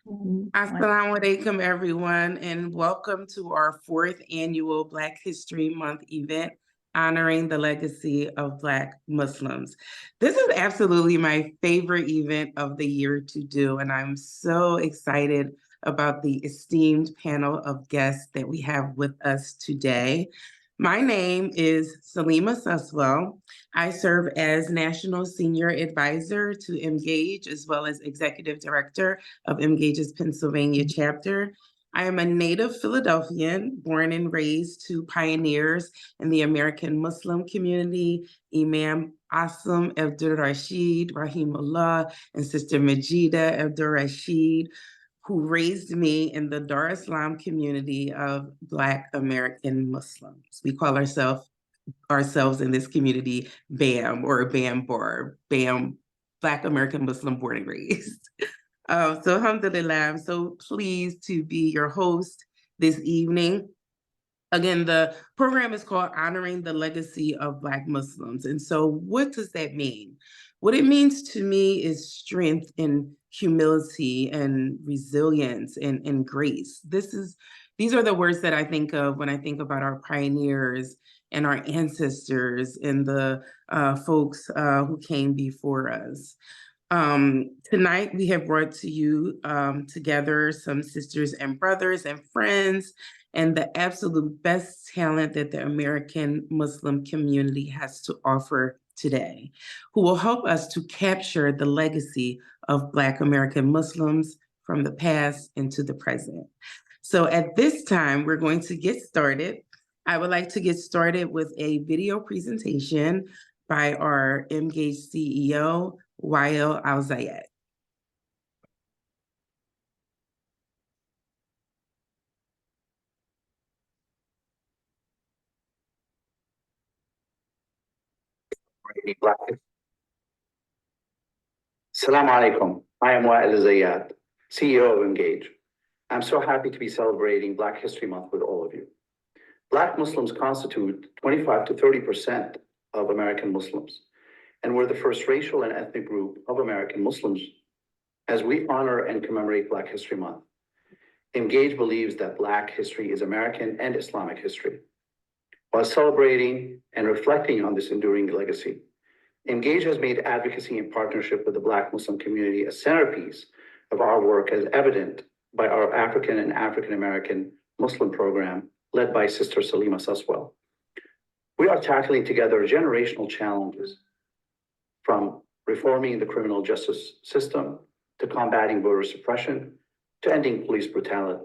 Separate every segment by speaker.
Speaker 1: Assalamu alaikum, everyone, and welcome to our 4th annual Black History Month event honoring the legacy of Black Muslims. This is absolutely my favorite event of the year to do, and I'm so excited about the esteemed panel of guests that we have with us today. My name is Salima Suswell. I serve as National Senior Advisor to Emgage, as well as Executive Director of Emgage's Pennsylvania chapter. I am a native Philadelphian, born and raised to pioneers in the American Muslim community, Imam Abdul Rashid, Rahimullah, and Sister Majida Abdul Rashid, who raised me in the Dar Islam community of Black American Muslims. We call ourselves in this community BAM, or BAM Bar, BAM, Black American Muslim Born and Raised. So alhamdulillah, I'm so pleased to be your host this evening. Again, the program is called Honoring the Legacy of Black Muslims. And so what does that mean? What it means to me is strength and humility and resilience and grace. These are the words that I think of when I think about our pioneers and our ancestors and the folks who came before us. Tonight, we have brought to you together some sisters and brothers and friends and the absolute best talent that the American Muslim community has to offer today, who will help us to capture the legacy of Black American Muslims from the past into the present. So at this time, we're going to get started. I would like to get started with a video presentation by our Emgage CEO, Wael Al-Zayed.
Speaker 2: Assalamu alaikum. I am Wael Al-Zayed, CEO of Emgage. I'm so happy to be celebrating Black History Month with all of you. Black Muslims constitute 25 to 30% of American Muslims, and we're the first racial and ethnic group of American Muslims. As we honor and commemorate Black History Month, Emgage believes that Black history is American and Islamic history. While celebrating and reflecting on this enduring legacy, Emgage has made advocacy in partnership with the Black Muslim community a centerpiece of our work, as evident by our African and African American Muslim program led by Sister Salima Suswell. We are tackling together generational challenges, from reforming the criminal justice system to combating voter suppression to ending police brutality.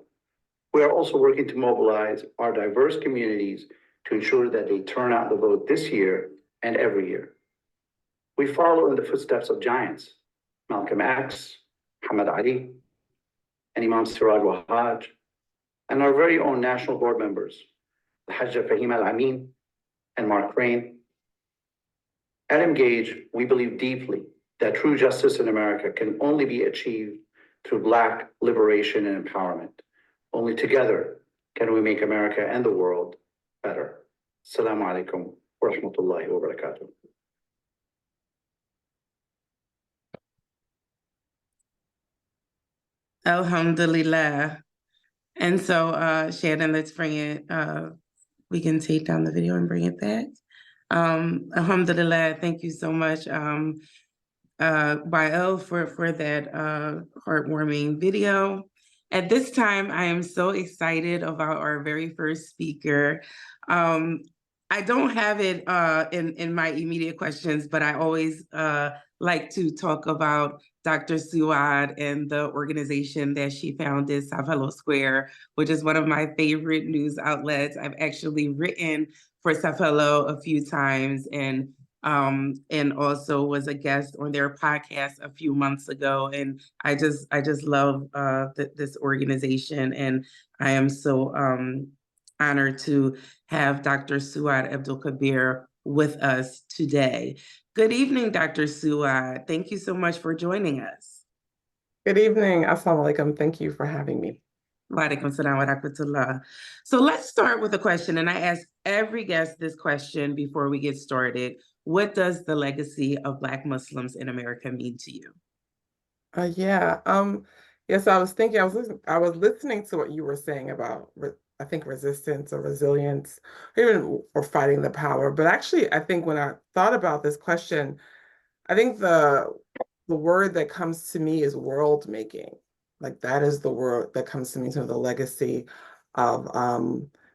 Speaker 2: We are also working to mobilize our diverse communities to ensure that they turn out the vote this year and every year. We follow in the footsteps of giants, Malcolm X, Muhammad Ali, and Imam Siraj Wahaj, and our very own national board members, Hajja Fahim Al-Amin and Mark Crane. At Emgage, we believe deeply that true justice in America can only be achieved through Black liberation and empowerment. Only together can we make America and the world better. Assalamu alaikum wa rahmatullahi wa barakatuh.
Speaker 1: Alhamdulillah. And so, Shannon, let's bring it, we can take down the video and bring it back. Alhamdulillah, thank you so much, Wael, for that heartwarming video. At this time, I am so excited about our very first speaker. I don't have it in my immediate questions, but I always like to talk about Dr. Suad and the organization that she founded, Safalo Square, which is one of my favorite news outlets. I've actually written for Safalo a few times and also was a guest on their podcast a few months ago. And I just love this organization, and I am so honored to have Dr. Suad Abdul Khabeer with us today. Good evening, Dr. Suad. Thank you so much for joining us.
Speaker 3: Good evening. Assalamu alaikum. Thank you for having me.
Speaker 1: Wa alaikum salam wa rahmatullah. So let's start with a question, and I ask every guest this question before we get started. What does the legacy of Black Muslims in America mean to you?
Speaker 3: Yes, I was thinking, I was listening to what you were saying about, I think resistance or resilience, or even or fighting the power. But actually, I think when I thought about this question, I think the word that comes to me is world making. Like that is the word that comes to me, sort of the legacy of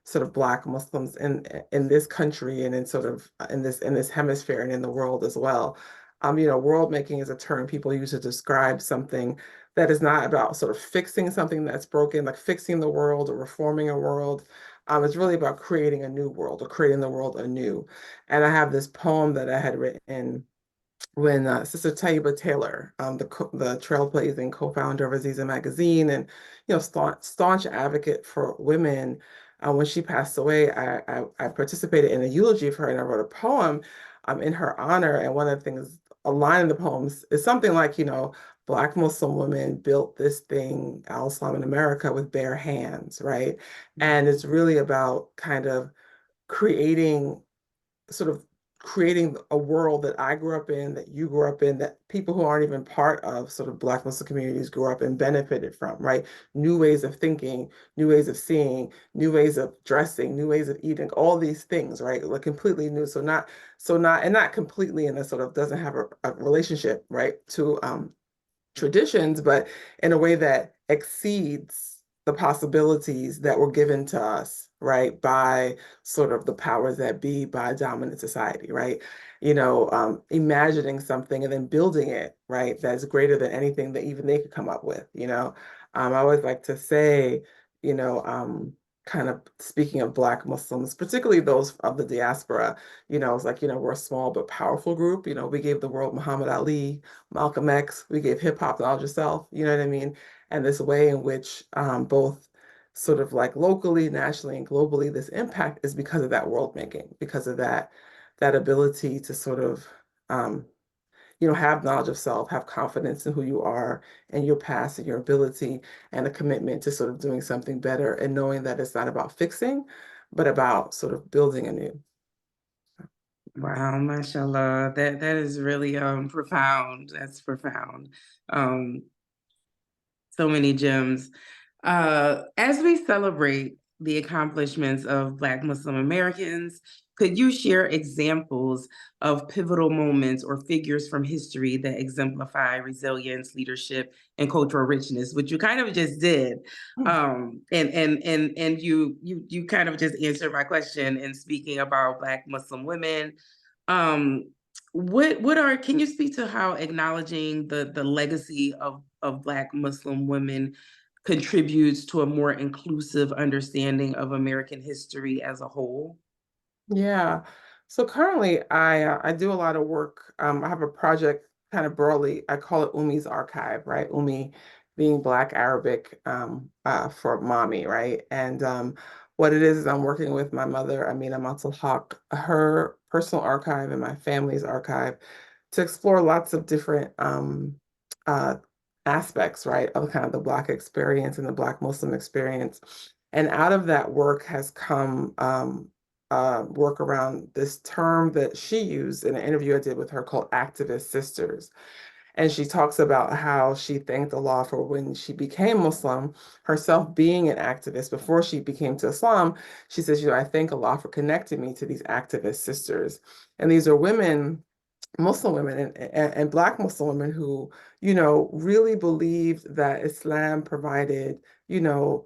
Speaker 3: sort of Black Muslims in this country and in sort of in this hemisphere and in the world as well. World making is a term people use to describe something that is not about sort of fixing something that's broken, like fixing the world or reforming a world. It's really about creating a new world or creating the world anew. And I have this poem that I had written when Sister Taiba Taylor, the trailblazing co-founder of Aziza magazine and staunch advocate for women, when she passed away, I participated in a eulogy for her and I wrote a poem in her honor. And one of the things, a line in the poems is something like, Black Muslim women built this thing, Al Islam in America, with bare hands, right? And it's really about kind of creating sort of creating a world that I grew up in, that you grew up in, that people who aren't even part of sort of Black Muslim communities grew up and benefited from, right? New ways of thinking, new ways of seeing, new ways of dressing, new ways of eating, all these things, right? Like completely new. And not completely in a sort of doesn't have a relationship, right, to traditions, but in a way that exceeds the possibilities that were given to us, right, by sort of the powers that be, by dominant society, right? Imagining something and then building it, right, that's greater than anything that even they could come up with. I always like to say, you know, kind of speaking of Black Muslims, particularly those of the diaspora, it's like, we're a small but powerful group. We gave the world Muhammad Ali, Malcolm X, we gave hip hop knowledge yourself, you know what I mean? And this way in which both sort of like locally, nationally, and globally, this impact is because of that world making, because of that ability to sort of have knowledge of self, have confidence in who you are and your past and your ability, and a commitment to sort of doing something better and knowing that it's not about fixing, but about sort of building anew.
Speaker 1: Wow, mashallah. That is really profound. That's profound. Um, so many gems. As we celebrate the accomplishments of Black Muslim Americans, could you share examples of pivotal moments or figures from history that exemplify resilience, leadership, and cultural richness, which you kind of just did? And you kind of just answered my question in speaking about Black Muslim women. Um, can you speak to how acknowledging the legacy of Black Muslim women contributes to a more inclusive understanding of American history as a whole?
Speaker 3: Yeah. So currently, I do a lot of work. I have a project kind of broadly. I call it Umi's Archive, right? Umi being Black Arabic for mommy, right? And what it is I'm working with my mother, Amina Matul Haq, her personal archive and my family's archive to explore lots of different uh, aspects, right, of kind of the Black experience and the Black Muslim experience. And out of that work has come work around this term that she used in an interview I did with her called activist sisters. And she talks about how she thanked Allah for when she became Muslim, herself being an activist before she became to Islam. She says, I thank Allah for connecting me to these activist sisters. And these are women, Muslim women and Black Muslim women who, really believed that Islam provided, a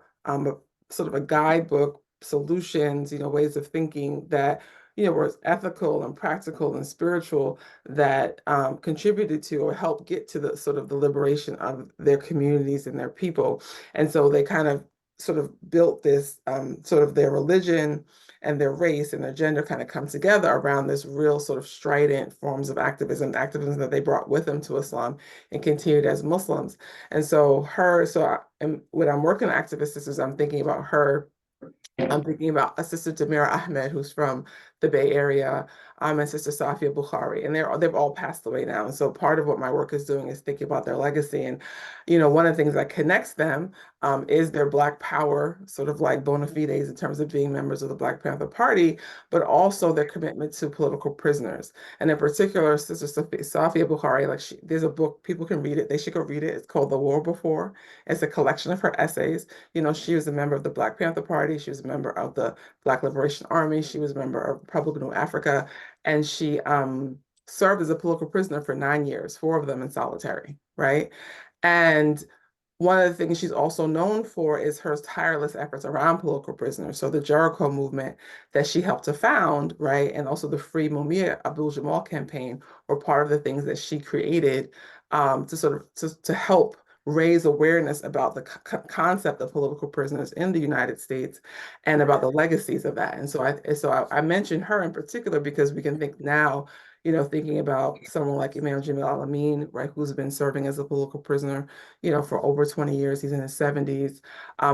Speaker 3: sort of a guidebook, solutions, ways of thinking that, were ethical and practical and spiritual that contributed to or helped get to the sort of the liberation of their communities and their people. And so they kind of sort of built this sort of their religion and their race and their gender kind of come together around this real sort of strident forms of activism that they brought with them to Islam and continued as Muslims. And so and when I'm working on activist sisters, I'm thinking about her. I'm thinking about a sister Tamira Ahmed, who's from the Bay Area, and Sister Safia Bukhari, and they've all passed away now. And so part of what my work is doing is thinking about their legacy. And, one of the things that connects them is their Black power, sort of like bona fides in terms of being members of the Black Panther Party, but also their commitment to political prisoners. And in particular, Sister Safia Bukhari, like there's a book, people can read it, they should go read it. It's called The War Before. It's a collection of her essays. She was a member of the Black Panther Party. She was a member of the Black Liberation Army. She was a member of Republican of Africa. And she served as a political prisoner for 9 years, 4 of them in solitary, right? And one of the things she's also known for is her tireless efforts around political prisoners. So the Jericho movement that she helped to found, right, and also the Free Mumia Abdul-Jamal campaign were part of the things that she created to sort of to help raise awareness about the concept of political prisoners in the United States and about the legacies of that. And so I mentioned her in particular because we can think now, thinking about someone like Imam Jamil Al-Amin, right, who's been serving as a political prisoner, for over 20 years. He's in his 70s.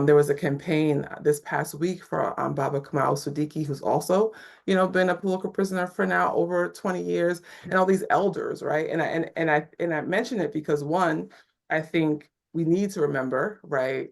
Speaker 3: There was a campaign this past week for Baba Kamal Siddiqui, who's also, been a political prisoner for now over 20 years, and all these elders, right? And I mention it because one, I think we need to remember, right?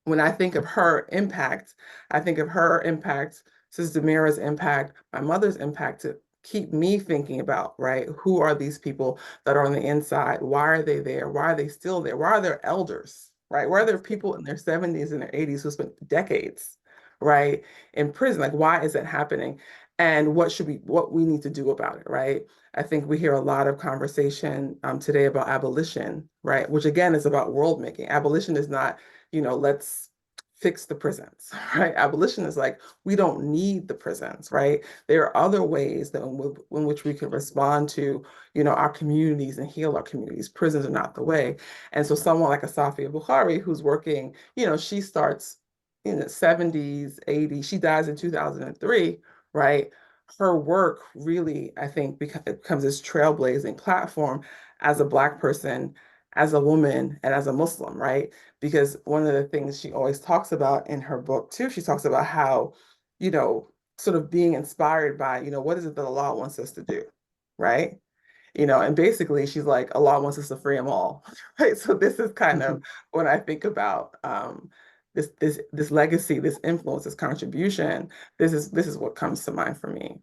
Speaker 3: When I think of her impact, I think of her impact, Sister Mira's impact, my mother's impact to keep me thinking about, right? Who are these people that are on the inside? Why are they there? Why are they still there? Why are there elders, right? Why are there people in their 70s and their 80s who spent decades, right, in prison? Like, why is that happening? And what we need to do about it, right? I think we hear a lot of conversation today about abolition, right? Which again is about world making. Abolition is not, let's fix the prisons, right? Abolition is like, we don't need the prisons, right? There are other ways that in which we can respond to, our communities and heal our communities. Prisons are not the way. And so someone like a Safia Bukhari who's working, she starts in the 70s, 80s, she dies in 2003, right? Her work really, I think, becomes this trailblazing platform as a Black person, as a woman, and as a Muslim, right? Because one of the things she always talks about in her book too, she talks about how, sort of being inspired by, what is it that Allah wants us to do, right? And basically she's like, Allah wants us to free them all, right? So this is kind of when I think about this legacy, this influence, this contribution, this is what comes to mind for me.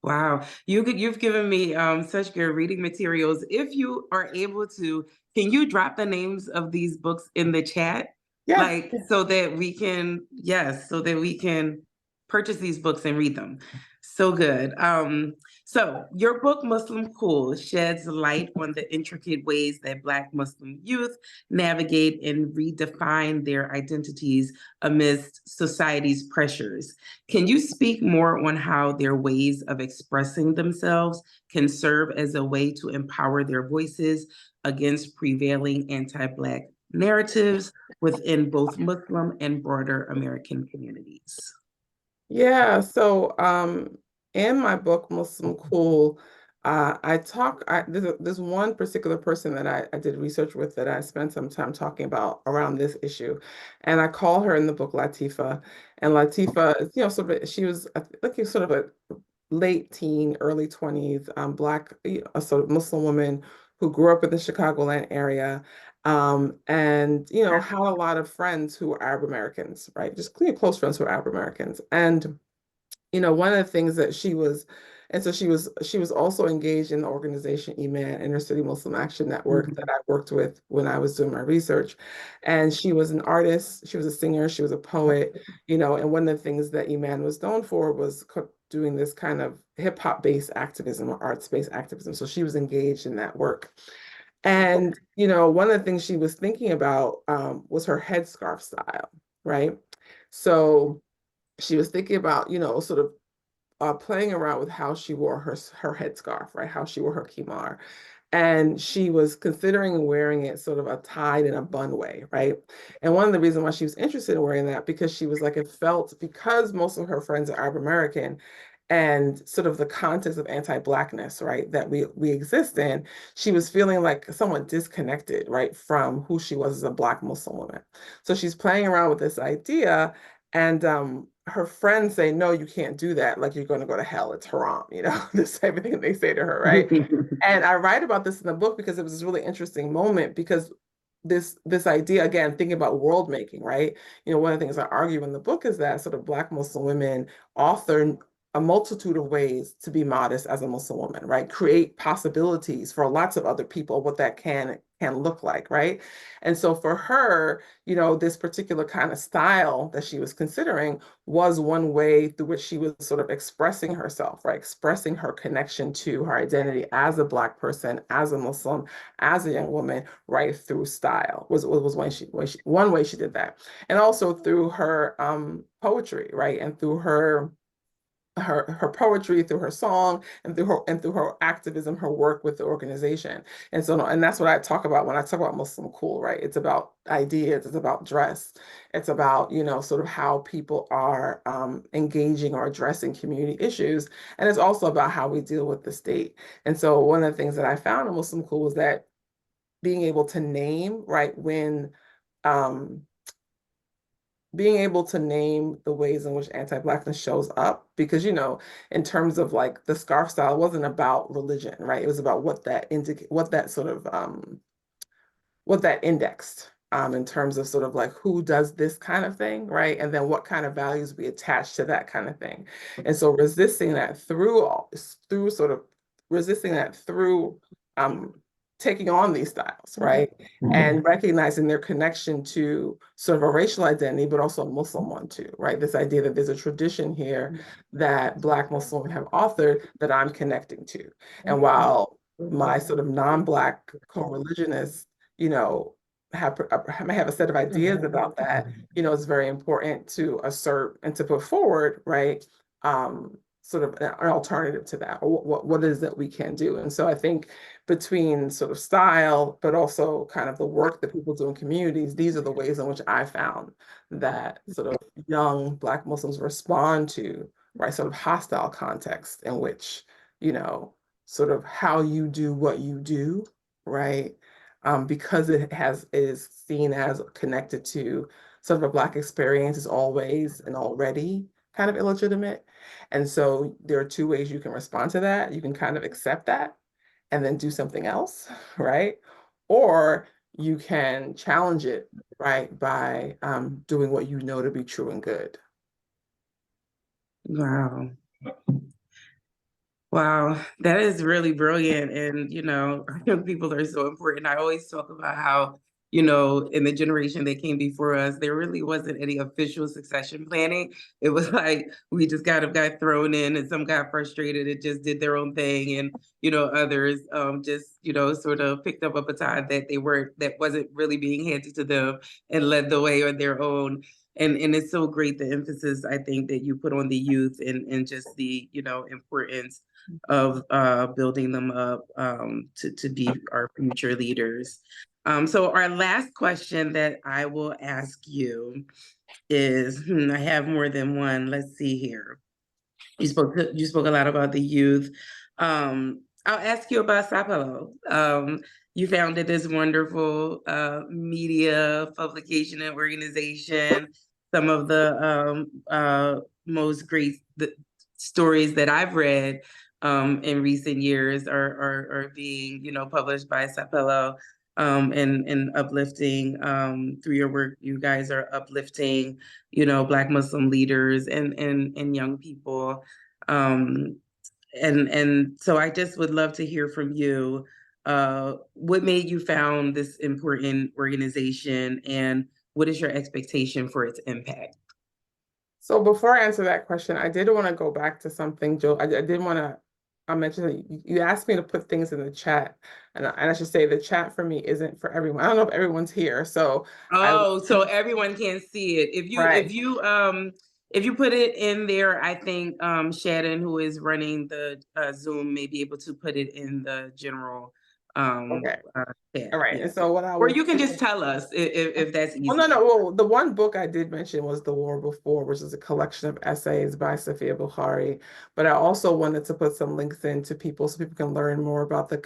Speaker 1: Wow, you've given me such good reading materials. If you are able to, can you drop the names of these books in the chat?
Speaker 3: Yeah.
Speaker 1: Like so that we can, yes, so that we can purchase these books and read them. So good. So your book, Muslim Cool, sheds light on the intricate ways that Black Muslim youth navigate and redefine their identities amidst society's pressures. Can you speak more on how their ways of expressing themselves can serve as a way to empower their voices against prevailing anti-Black narratives within both Muslim and broader American communities?
Speaker 3: Yeah, so in my book, Muslim Cool, there's one particular person that I did research with that I spent some time talking about around this issue. And I call her in the book Latifa. And Latifa is, she was like sort of a late teen, early 20s, Black, a sort of Muslim woman who grew up in the Chicagoland area, and had a lot of friends who were Arab Americans, right? Just close friends who were Arab Americans. And one of the things that and so she was also engaged in the organization Iman, Inner City Muslim Action Network, that I worked with when I was doing my research. And she was an artist, she was a singer, she was a poet, and one of the things that Iman was known for was doing this kind of hip hop based activism or arts based activism. So she was engaged in that work. And, one of the things she was thinking about was her headscarf style, right? So she was thinking about, sort of playing around with how she wore her headscarf, right? How she wore her kimar. And she was considering wearing it sort of a tied in a bun way, right? And one of the reasons why she was interested in wearing that, because she was like, it felt, because most of her friends are Arab American, and sort of the context of anti-Blackness, right, that we exist in, she was feeling like somewhat disconnected, right, from who she was as a Black Muslim woman. So she's playing around with this idea, and her friends say, no, you can't do that. Like, you're going to go to hell. It's haram, this type of thing they say to her, right? And I write about this in the book because it was this really interesting moment, because this idea, again, thinking about world making, right? One of the things I argue in the book is that sort of Black Muslim women author a multitude of ways to be modest as a Muslim woman, right? Create possibilities for lots of other people, what that can look like, right? And so for her, this particular kind of style that she was considering was one way through which she was sort of expressing herself, right? Expressing her connection to her identity as a Black person, as a Muslim, as a young woman, right, through style was one way she did that. And also through her poetry, right? And through her poetry, through her song, and through her activism, her work with the organization. And that's what I talk about when I talk about Muslim cool, right? It's about ideas, it's about dress, it's about, sort of how people are engaging or addressing community issues. And it's also about how we deal with the state. And so one of the things that I found in Muslim cool was that being able to name, right, when being able to name the ways in which anti-Blackness shows up, because, in terms of like the scarf style, it wasn't about religion, right? It was about what that indexed in terms of sort of like who does this kind of thing, right? And then what kind of values we attach to that kind of thing. And so resisting that through taking on these styles, right? And recognizing their connection to sort of a racial identity, but also a Muslim one too, right? This idea that there's a tradition here that Black Muslims have authored that I'm connecting to. And while my sort of non-Black co-religionists, may have a set of ideas about that, it's very important to assert and to put forward, right? Sort of an alternative to that, or what is that we can do. And so I think between sort of style, but also kind of the work that people do in communities, these are the ways in which I found that sort of young Black Muslims respond to, right, sort of hostile context in which, sort of how you do what you do, right? Because it is seen as connected to sort of a Black experience is always and already kind of illegitimate. And so there are two ways you can respond to that. You can kind of accept that and then do something else, right? Or you can challenge it, right, by doing what you know to be true and good.
Speaker 1: Wow. Wow, that is really brilliant. And, young people are so important. I always talk about how, in the generation that came before us, there really wasn't any official succession planning. It was like we just kind of got thrown in, and some got frustrated and just did their own thing. And, others just, sort of picked up a baton that wasn't really being handed to them and led the way on their own. And it's so great, the emphasis I think that you put on the youth and just the, importance of building them up to be our future leaders. So our last question that I will ask you is, I have more than one. Let's see here. You spoke a lot about the youth. I'll ask you about Sapelo. You founded this wonderful media publication and organization. Some of the most great stories that I've read in recent years are being, published by Sapelo, and uplifting through your work. You guys are uplifting, Black Muslim leaders and young people. And so I just would love to hear from you. What made you found this important organization, and what is your expectation for its impact?
Speaker 3: So before I answer that question, I did want to go back to something, Joe. I did want to mention that you asked me to put things in the chat, and I should say the chat for me isn't for everyone. I don't know if everyone's here, so
Speaker 1: so everyone can see it. If you put it in there, I think Shannon, who is running the Zoom, may be able to put it in the general
Speaker 3: Okay.
Speaker 1: Yeah,
Speaker 3: All right.
Speaker 1: yeah.
Speaker 3: And so what I
Speaker 1: Or
Speaker 3: will
Speaker 1: you can
Speaker 3: do.
Speaker 1: just tell us if that's
Speaker 3: Well,
Speaker 1: easy.
Speaker 3: no. Well, the one book I did mention was The War Before, which is a collection of essays by Safiya Bukhari. But I also wanted to put some links in to people so people can learn more about the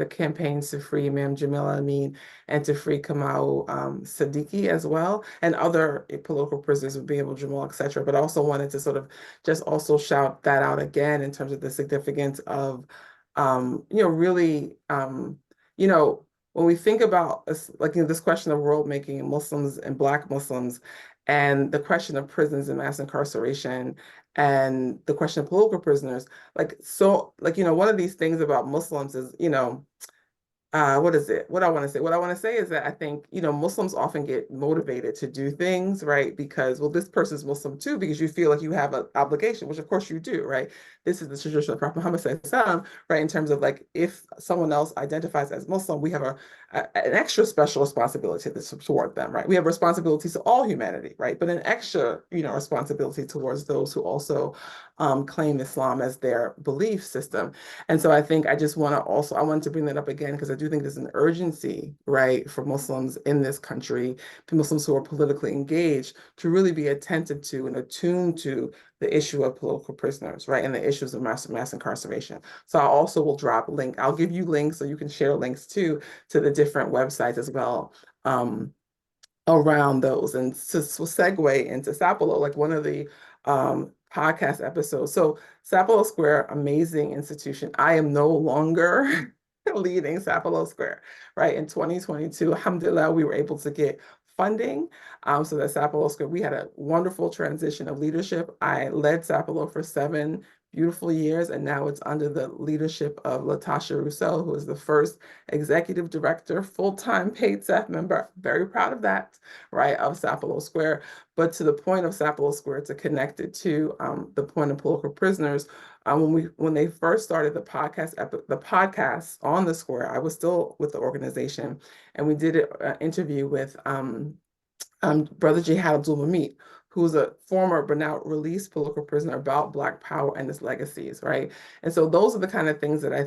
Speaker 3: campaigns to free Imam Jamil Amin and to free Kamau Siddiqui as well, and other political prisoners would be able Jamal, etc. But I also wanted to sort of just also shout that out again in terms of the significance of, really, you know when we think about like this question of world making and Muslims and Black Muslims, and the question of prisons and mass incarceration, and the question of political prisoners, one of these things about Muslims is, what is it? What I want to say? What I want to say is that I think, Muslims often get motivated to do things, right? Because, well, this person's Muslim too, because you feel like you have an obligation, which of course you do, right? This is the tradition of Prophet Muhammad sallallahu, right? In terms of like, if someone else identifies as Muslim, we have an extra special responsibility toward them, right? We have responsibilities to all humanity, right? But an extra, responsibility towards those who also claim Islam as their belief system. And so I think I wanted to bring that up again because I do think there's an urgency, right, for Muslims in this country, to Muslims who are politically engaged, to really be attentive to and attuned to the issue of political prisoners, right, and the issues of mass incarceration. So I also will I'll give you links so you can share links too to the different websites as well. Around those, and to segue into Sapelo, like one of the podcast episodes. So Sapelo Square, amazing institution. I am no longer leading Sapelo Square, right? In 2022, alhamdulillah, we were able to get funding. So that Sapelo Square, we had a wonderful transition of leadership. I led Sapelo for 7 beautiful years, and now it's under the leadership of Latasha Rousseau, who is the first executive director, full-time paid staff member. Very proud of that, right, of Sapelo Square. But to the point of Sapelo Square, to connect it to the point of political prisoners, when they first started the podcast on the square, I was still with the organization, and we did an interview with Brother Jihad Abdul Mamit, who's a former but now released political prisoner, about Black power and its legacies, right? And so those are the kind of things that I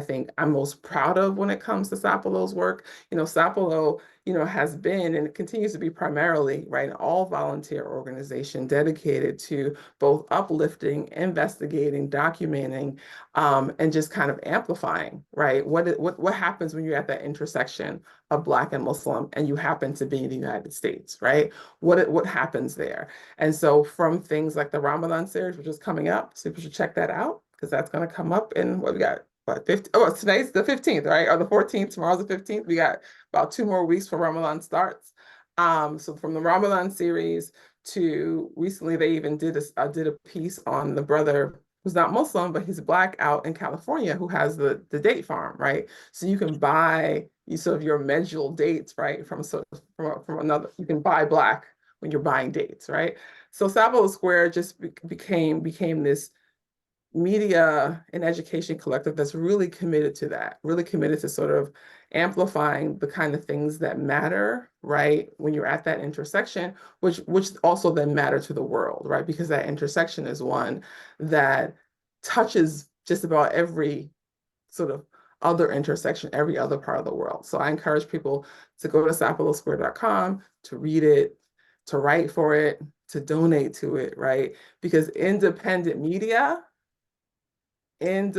Speaker 3: think I'm most proud of when it comes to Sapelo's work. Sapelo, has been and continues to be primarily, right, an all-volunteer organization dedicated to both uplifting, investigating, documenting, and just kind of amplifying, right? What happens when you're at that intersection of Black and Muslim and you happen to be in the United States, right? What happens there? And so from things like the Ramadan series, which is coming up, so people should check that out because that's going to come up in what we got. What, 50? Oh, today's the 15th, right? Or the 14th, tomorrow's the 15th. We got about 2 more weeks for Ramadan starts. So from the Ramadan series to recently, they even did a piece on the brother who's not Muslim, but he's Black out in California who has the date farm, right? So you can buy your medjool dates, right? From another, you can buy Black when you're buying dates, right? So Sapelo Square just became this media and education collective that's really committed to that, really committed to sort of amplifying the kind of things that matter, right? When you're at that intersection, which also then matter to the world, right? Because that intersection is one that touches just about every sort of other intersection, every other part of the world. So I encourage people to go to sapelosquare.com, to read it, to write for it, to donate to it, right? Because independent media, and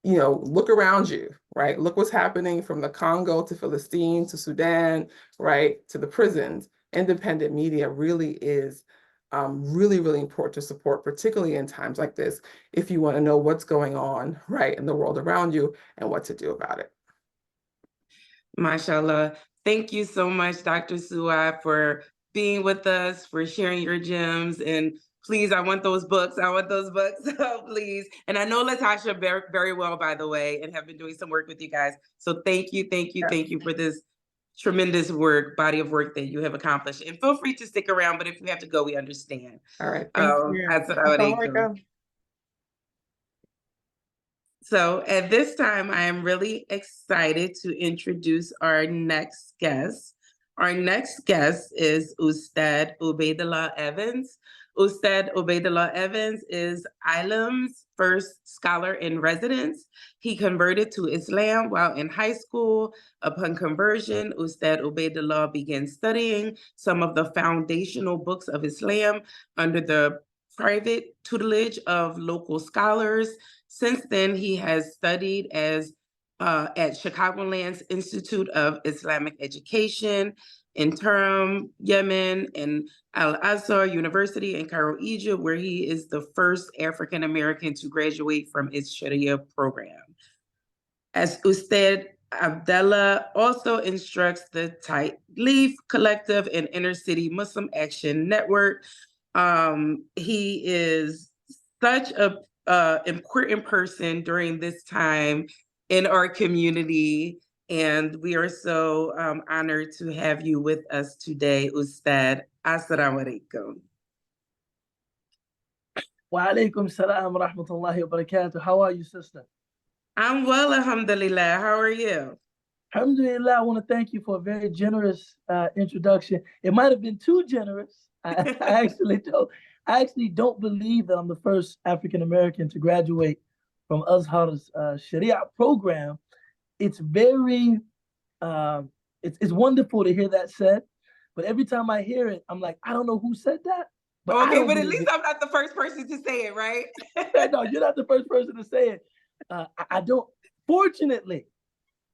Speaker 3: look around you, right? Look what's happening from the Congo to Philistine to Sudan, right, to the prisons. Independent media really is really, really important to support, particularly in times like this, if you want to know what's going on, right, in the world around you and what to do about it.
Speaker 1: Mashallah. Thank you so much, Dr. Suad, for being with us, for sharing your gems. And please, I want those books. Please. And I know Latasha very, very well, by the way, and have been doing some work with you guys. So thank you for this tremendous body of work that you have accomplished. And feel free to stick around, but if we have to go, we understand.
Speaker 3: All right, thank you.
Speaker 1: So at this time, I am really excited to introduce our next guest. Our next guest is Ustad Ubaydullah Evans. Ustad Ubaydullah Evans is ILM's first scholar in residence. He converted to Islam while in high school. Upon conversion, Ustad Ubaydullah began studying some of the foundational books of Islam under the private tutelage of local scholars. Since then, he has studied at Chicagoland's Institute of Islamic Education in Turim, Yemen, and Al-Azhar University in Cairo, Egypt, where he is the first African-American to graduate from its Sharia program. As Ustad Abdullah also instructs the Leaf Collective and Inner City Muslim Action Network. He is such a important person during this time in our community, and we are so honored to have you with us today, Ustad. Assalamu alaikum.
Speaker 4: Wa alaikum salam wa rahmatullahi wa barakatuh. How are you, sister?
Speaker 1: I'm well, alhamdulillah. How are you?
Speaker 4: Alhamdulillah, I want to thank you for a very generous introduction. It might have been too generous. I actually don't believe that I'm the first African-American to graduate from Azhar's Sharia program. It's very, it's wonderful to hear that said, but every time I hear it, I'm like, I don't know who said that. But
Speaker 1: okay, but at least I'm not the first person to say it, right?
Speaker 4: No, you're not the first person to say it. Fortunately,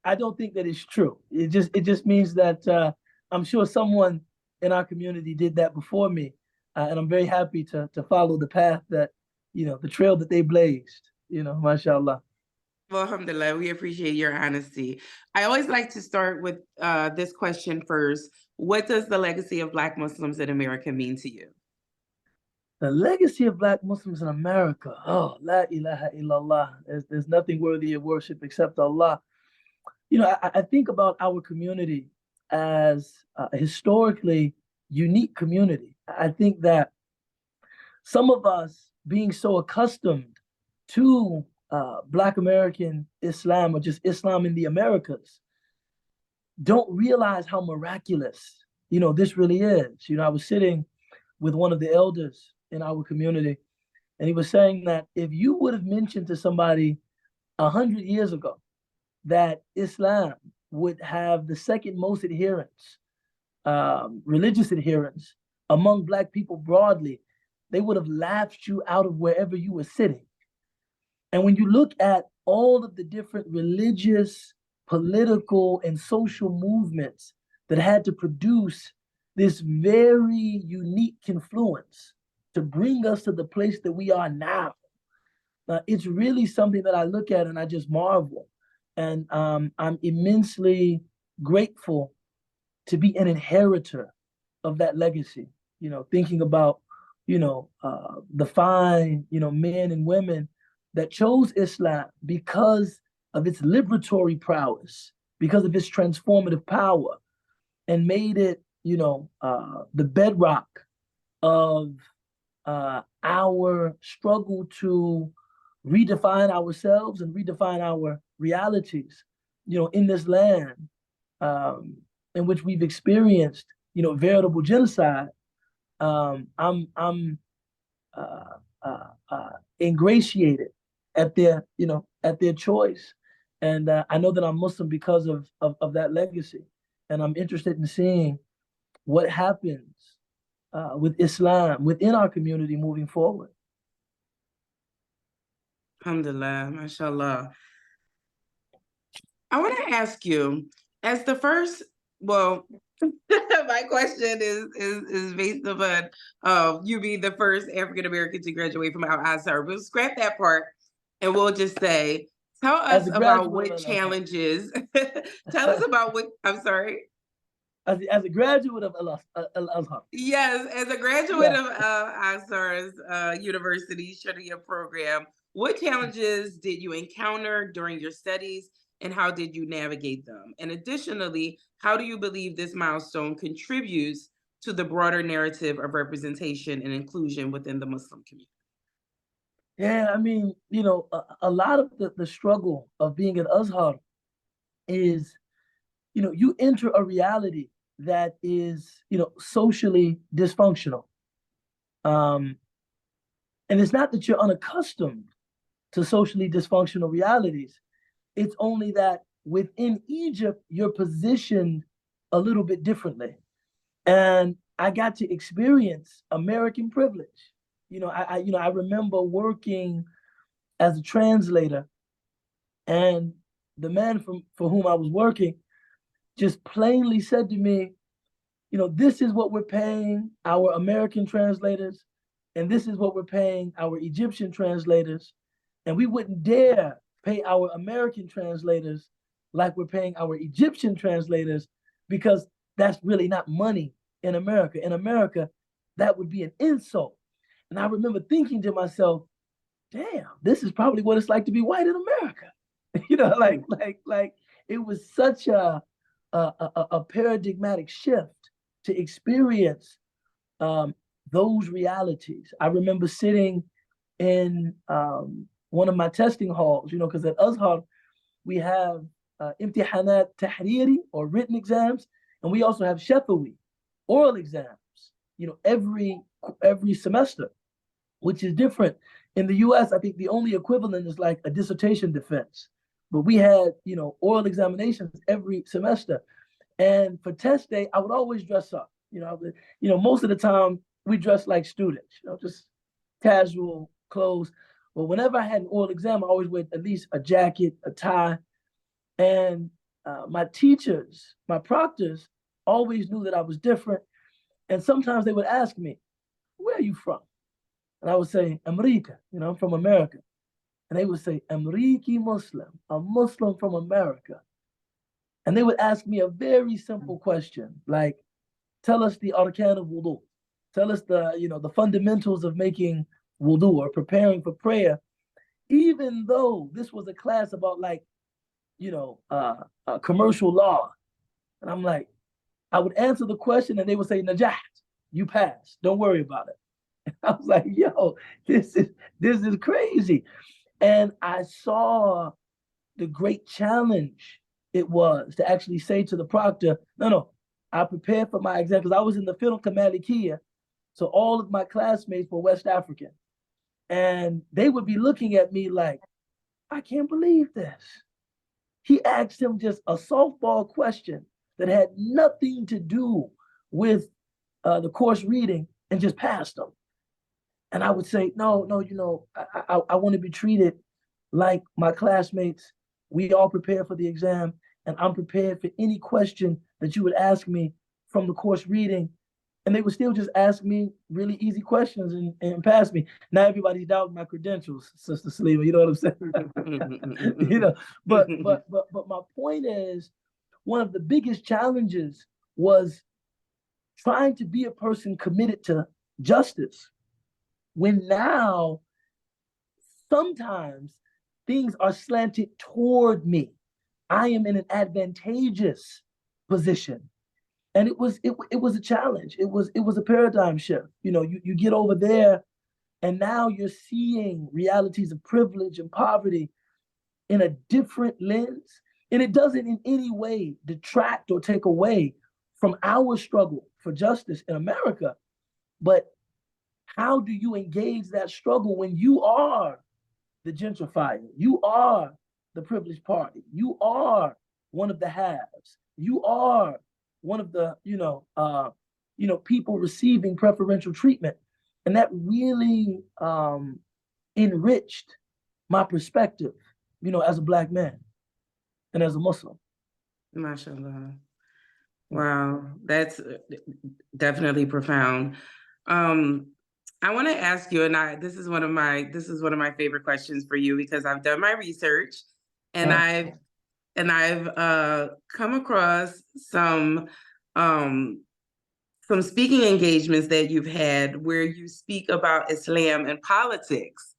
Speaker 4: I don't think that it's true. It just means that I'm sure someone in our community did that before me. And I'm very happy to follow the path that, the trail that they blazed, mashallah.
Speaker 1: Well, alhamdulillah, we appreciate your honesty. I always like to start with this question first. What does the legacy of Black Muslims in America mean to you?
Speaker 4: The legacy of Black Muslims in America. Oh, la ilaha illallah. There's nothing worthy of worship except Allah. I think about our community as a historically unique community. I think that some of us being so accustomed to Black American Islam or just Islam in the Americas don't realize how miraculous, this really is. I was sitting with one of the elders in our community, and he was saying that if you would have mentioned to somebody 100 years ago that Islam would have the second most adherents, religious adherents among Black people broadly, they would have laughed you out of wherever you were sitting. And when you look at all of the different religious, political, and social movements that had to produce this very unique confluence to bring us to the place that we are now, it's really something that I look at and I just marvel. And I'm immensely grateful to be an inheritor of that legacy, thinking about, the fine, men and women that chose Islam because of its liberatory prowess, because of its transformative power, and made it, the bedrock of our struggle to redefine ourselves and redefine our realities, in this land in which we've experienced, veritable genocide. I'm ingratiated at their choice, and I know that I'm Muslim because of that legacy, and I'm interested in seeing what happens with Islam within our community moving forward.
Speaker 1: Alhamdulillah, mashallah. I want to ask you, as the first, well, my question is based upon you being the first African American to graduate from Al-Azhar. We'll scrap that part and we'll just say, tell us about what challenges, tell us about what, I'm sorry.
Speaker 4: As a graduate of Al-Azhar.
Speaker 1: Yes, as a graduate of Al-Azhar's University Sharia program, what challenges did you encounter during your studies and how did you navigate them? And additionally, how do you believe this milestone contributes to the broader narrative of representation and inclusion within the Muslim community?
Speaker 4: Yeah, I mean, a lot of the struggle of being at Azhar is, you enter a reality that is, socially dysfunctional. And it's not that you're unaccustomed to socially dysfunctional realities. It's only that within Egypt, you're positioned a little bit differently. And I got to experience American privilege. I remember working as a translator, and the man for whom I was working just plainly said to me, this is what we're paying our American translators, and this is what we're paying our Egyptian translators. And we wouldn't dare pay our American translators like we're paying our Egyptian translators, because that's really not money in America. In America, that would be an insult. And I remember thinking to myself, damn, this is probably what it's like to be white in America. Like it was such a paradigmatic shift to experience those realities. I remember sitting in one of my testing halls, because at Azhar, we have imtihanat tahriri, or written exams, and we also have shafawi, oral exams, every semester, which is different. In the US, I think the only equivalent is like a dissertation defense. But we had, oral examinations every semester. And for test day, I would always dress up. Most of the time we dress like students, just casual clothes. But whenever I had an oral exam, I always wear at least a jacket, a tie. And my teachers, my proctors, always knew that I was different. And sometimes they would ask me, where are you from? And I would say, America, I'm from America. And they would say, Ameriki Muslim, a Muslim from America. And they would ask me a very simple question, like, tell us the arkan of wudu. Tell us the fundamentals of making wudu or preparing for prayer, even though this was a class about commercial law. And I'm like, I would answer the question and they would say, Najahat, you passed. Don't worry about it. I was like, yo, this is crazy. And I saw the great challenge it was to actually say to the proctor, no, I prepared for my exam, because I was in the Fiqh Malikiya. So all of my classmates were West African. And they would be looking at me like, I can't believe this. He asked him just a softball question that had nothing to do with the course reading, and just passed him. And I would say, no, I want to be treated like my classmates. We all prepare for the exam, and I'm prepared for any question that you would ask me from the course reading. And they would still just ask me really easy questions and pass me. Now everybody's doubting my credentials, Sister Salima, you know what I'm saying? But my point is, one of the biggest challenges was trying to be a person committed to justice, when now sometimes things are slanted toward me. I am in an advantageous position. And it was a challenge. It was a paradigm shift. You get over there, and now you're seeing realities of privilege and poverty in a different lens. And it doesn't in any way detract or take away from our struggle for justice in America. But how do you engage that struggle when you are the gentrifier? You are the privileged party. You are one of the haves. You are one of the, people receiving preferential treatment. And that really enriched my perspective, as a Black man and as a Muslim.
Speaker 1: MashaAllah. Wow, that's definitely profound. I want to ask you, and this is one of my favorite questions for you, because I've done my research, and I've come across some speaking engagements that you've had where you speak about Islam and politics.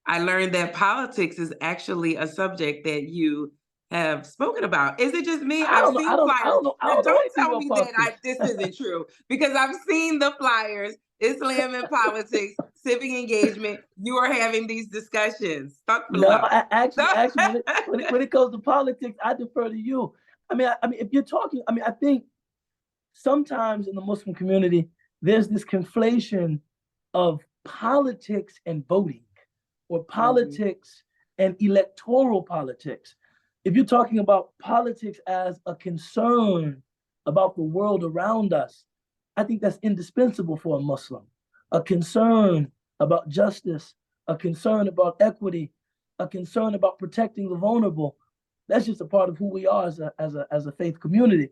Speaker 1: I learned that politics is actually a subject that you have spoken about. Is it just me? I've seen flyers. Don't tell me that this isn't true, because I've seen the flyers, Islam and politics, civic engagement. You are having these discussions.
Speaker 4: No, actually, when it comes to politics, I defer to you. I mean, if you're talking, I think sometimes in the Muslim community, there's this conflation of politics and voting, or politics and electoral politics. If you're talking about politics as a concern about the world around us, I think that's indispensable for a Muslim. A concern about justice, a concern about equity, a concern about protecting the vulnerable. That's just a part of who we are as a faith community.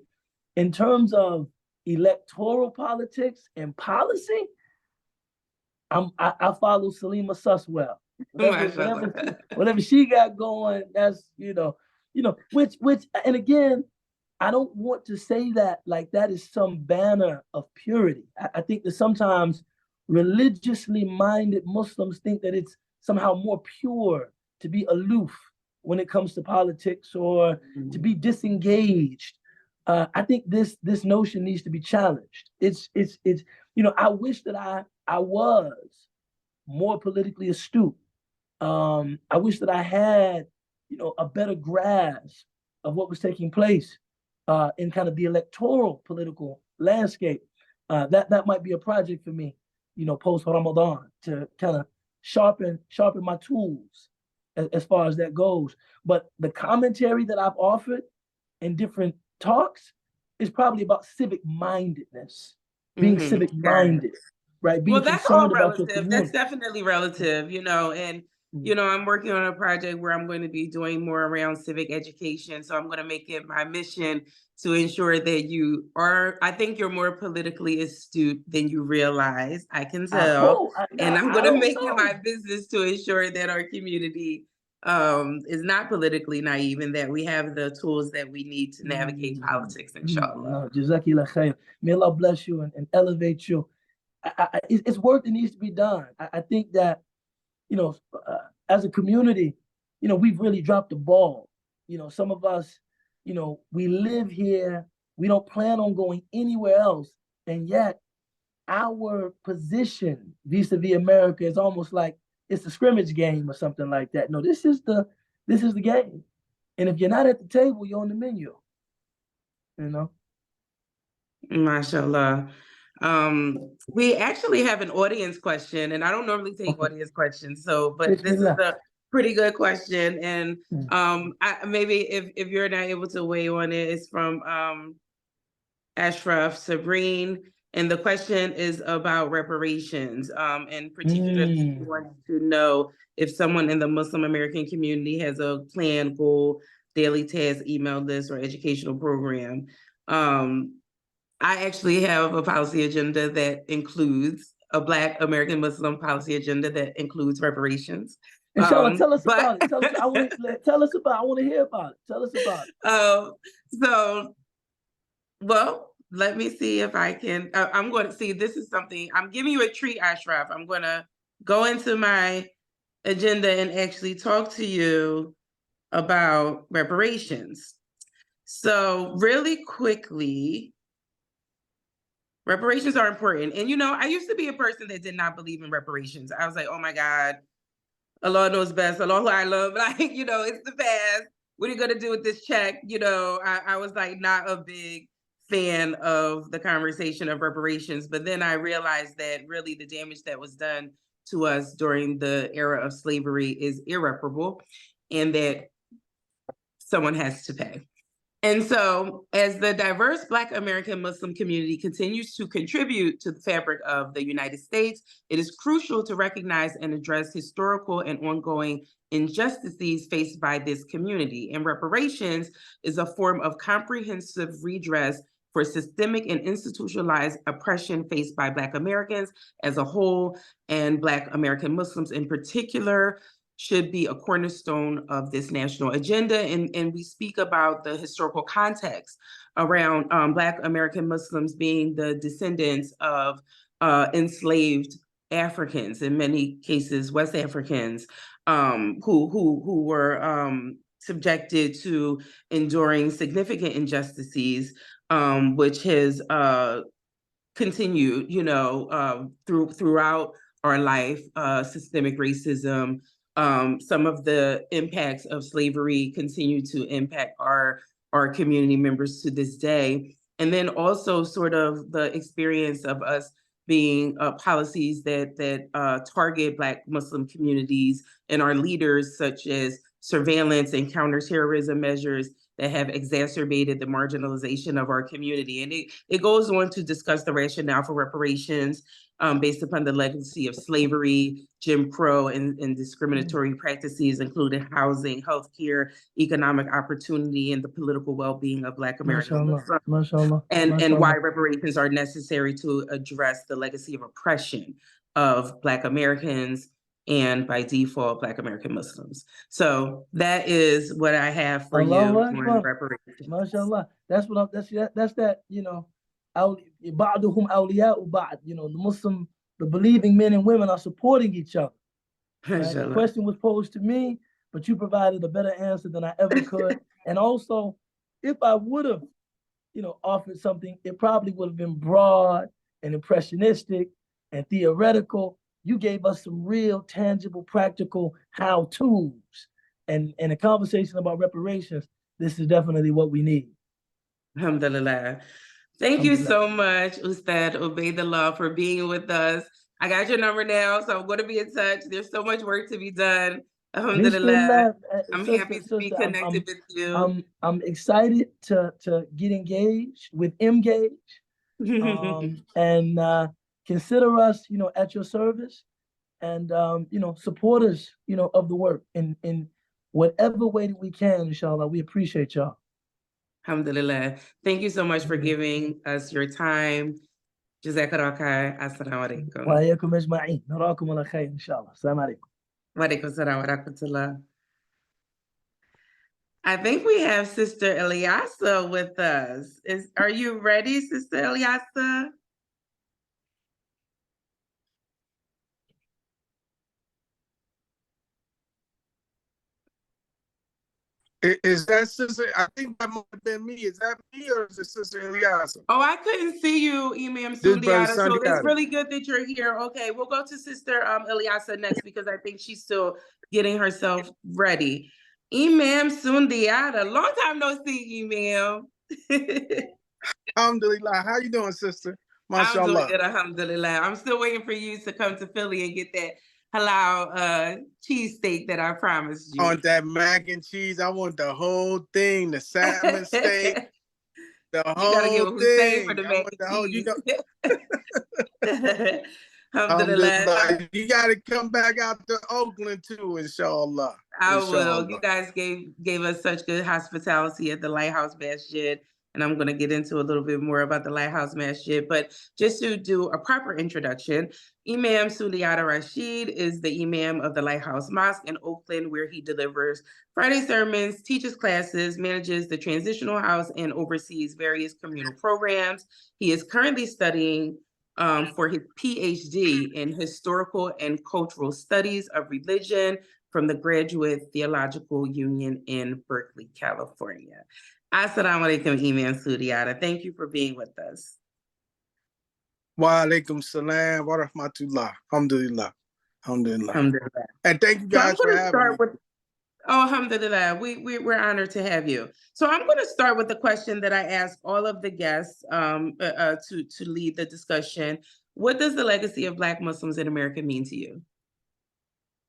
Speaker 4: In terms of electoral politics and policy, I follow Salima Suswell. Whatever she got going, that's which and again, I don't want to say that like that is some banner of purity. I think that sometimes religiously minded Muslims think that it's somehow more pure to be aloof when it comes to politics or to be disengaged. I think this notion needs to be challenged. It's I wish that I was more politically astute. I wish that I had a better grasp of what was taking place in kind of the electoral political landscape. That might be a project for me, post Ramadan, to kind of sharpen my tools as far as that goes. But the commentary that I've offered in different talks is probably about civic mindedness, being civic minded, right? Being
Speaker 1: that's all
Speaker 4: about
Speaker 1: relative. That's definitely relative, and I'm working on a project where I'm going to be doing more around civic education. So I'm going to make it my mission to ensure that you are, I think you're more politically astute than you realize. I can tell. And I'm going to make it my business to ensure that our community is not politically naive and that we have the tools that we need to navigate politics, inshallah.
Speaker 4: Jazakillah khair. May Allah bless you and elevate you. It's work that needs to be done. I think that, as a community, we've really dropped the ball. Some of us, we live here, we don't plan on going anywhere else. And yet our position vis-a-vis America is almost like it's a scrimmage game or something like that. No, this is the game. And if you're not at the table, you're on the menu.
Speaker 1: MashaAllah. We actually have an audience question, and I don't normally take audience questions, but this is a pretty good question. And maybe if you're not able to weigh on it, it's from Ashraf Sabreen. And the question is about reparations. And particularly, he wants to know if someone in the Muslim American community has a plan, goal, daily task, email list, or educational program. I actually have a policy agenda that includes a Black American Muslim policy agenda that includes reparations.
Speaker 4: Inshallah, tell us about it. I want to hear about it. Tell us about it.
Speaker 1: Well, let me see if I can. I'm going to see. This is something. I'm giving you a treat, Ashraf. I'm going to go into my agenda and actually talk to you about reparations. So really quickly, reparations are important. And, I used to be a person that did not believe in reparations. I was like, oh my God, Allah knows best. Allah who I love. Like, it's the past. What are you going to do with this check? I was like not a big fan of the conversation of reparations. But then I realized that really the damage that was done to us during the era of slavery is irreparable and that someone has to pay. And so as the diverse Black American Muslim community continues to contribute to the fabric of the United States, it is crucial to recognize and address historical and ongoing injustices faced by this community. And reparations is a form of comprehensive redress for systemic and institutionalized oppression faced by Black Americans as a whole, and Black American Muslims in particular, should be a cornerstone of this national agenda. And we speak about the historical context around Black American Muslims being the descendants of enslaved Africans, in many cases West Africans, who were subjected to enduring significant injustices, which has continued, throughout our life, systemic racism. Some of the impacts of slavery continue to impact our community members to this day. And then also sort of the experience of us being policies that target Black Muslim communities, and our leaders, such as surveillance and counterterrorism measures that have exacerbated the marginalization of our community. And it goes on to discuss the rationale for reparations based upon the legacy of slavery, Jim Crow, and discriminatory practices, including housing, healthcare, economic opportunity, and the political well-being of Black Americans. And why reparations are necessary to address the legacy of oppression of Black Americans and by default, Black American Muslims. So that is what I have for you on reparations.
Speaker 4: MashaAllah. That's what that's that, you know, ba'duhum awliya'u ba'd, you know, the believing men and women are supporting each other. Right? The question was posed to me, but you provided a better answer than I ever could. And also, if I would have, you know, offered something, it probably would have been broad and impressionistic and theoretical. You gave us some real, tangible, practical how-tos, and a conversation about reparations. This is definitely what we need.
Speaker 1: Alhamdulillah. Thank you so much, Ustad Ubaydullah, for being with us. I got your number now, so I'm going to be in touch. There's so much work to be done. Alhamdulillah. I'm happy to be connected with you.
Speaker 4: I'm excited to get engaged with Emgage. And consider us, you know, at your service, and you know, supporters, you know, of the work in whatever way that we can, inshallah. We appreciate y'all.
Speaker 1: Alhamdulillah. Thank you so much for giving us your time. Jazakallah khair. Assalamu alaikum.
Speaker 4: Wa alaikum ajma'in. Narakum ala khair, inshallah. Assalamu alaikum.
Speaker 1: Wa alaikum assalam wa rahmatullah. I think we have Sister Ilyasah with us. Are you ready, Sister Ilyasah?
Speaker 5: Is that Sister? I think that might have been me. Is that me, or is it Sister Ilyasah?
Speaker 1: Oh, I couldn't see you, Imam Sundiata. So it's really good that you're here. Okay, we'll go to Sister Ilyasah next, because I think she's still getting herself ready. Imam Sundiata, long time no see, Imam.
Speaker 5: Alhamdulillah. How you doing, sister?
Speaker 1: MashaAllah. I'm doing good, alhamdulillah. I'm still waiting for you to come to Philly and get that halal cheesesteak that I promised you.
Speaker 5: On that mac and cheese, I want the whole thing, the salmon steak, the whole thing.
Speaker 1: For the mac and cheese.
Speaker 5: Alhamdulillah. You got to come back out to Oakland too, inshallah.
Speaker 1: I will. You guys gave us such good hospitality at the Lighthouse Masjid, and I'm going to get into a little bit more about the Lighthouse Masjid. But just to do a proper introduction, Imam Sundiata Rashid is the Imam of the Lighthouse Mosque in Oakland, where he delivers Friday sermons, teaches classes, manages the transitional house, and oversees various communal programs. He is currently studying for his PhD in Historical and Cultural Studies of Religion from the Graduate Theological Union in Berkeley, California. Assalamu alaikum, Imam Sundiata. Thank you for being with us.
Speaker 5: Wa alaikum salam wa rahmatullah. Alhamdulillah. Alhamdulillah. And thank you guys for having me.
Speaker 1: Oh, alhamdulillah. We're honored to have you. So I'm going to start with the question that I ask all of the guests to lead the discussion. What does the legacy of Black Muslims in America mean to you?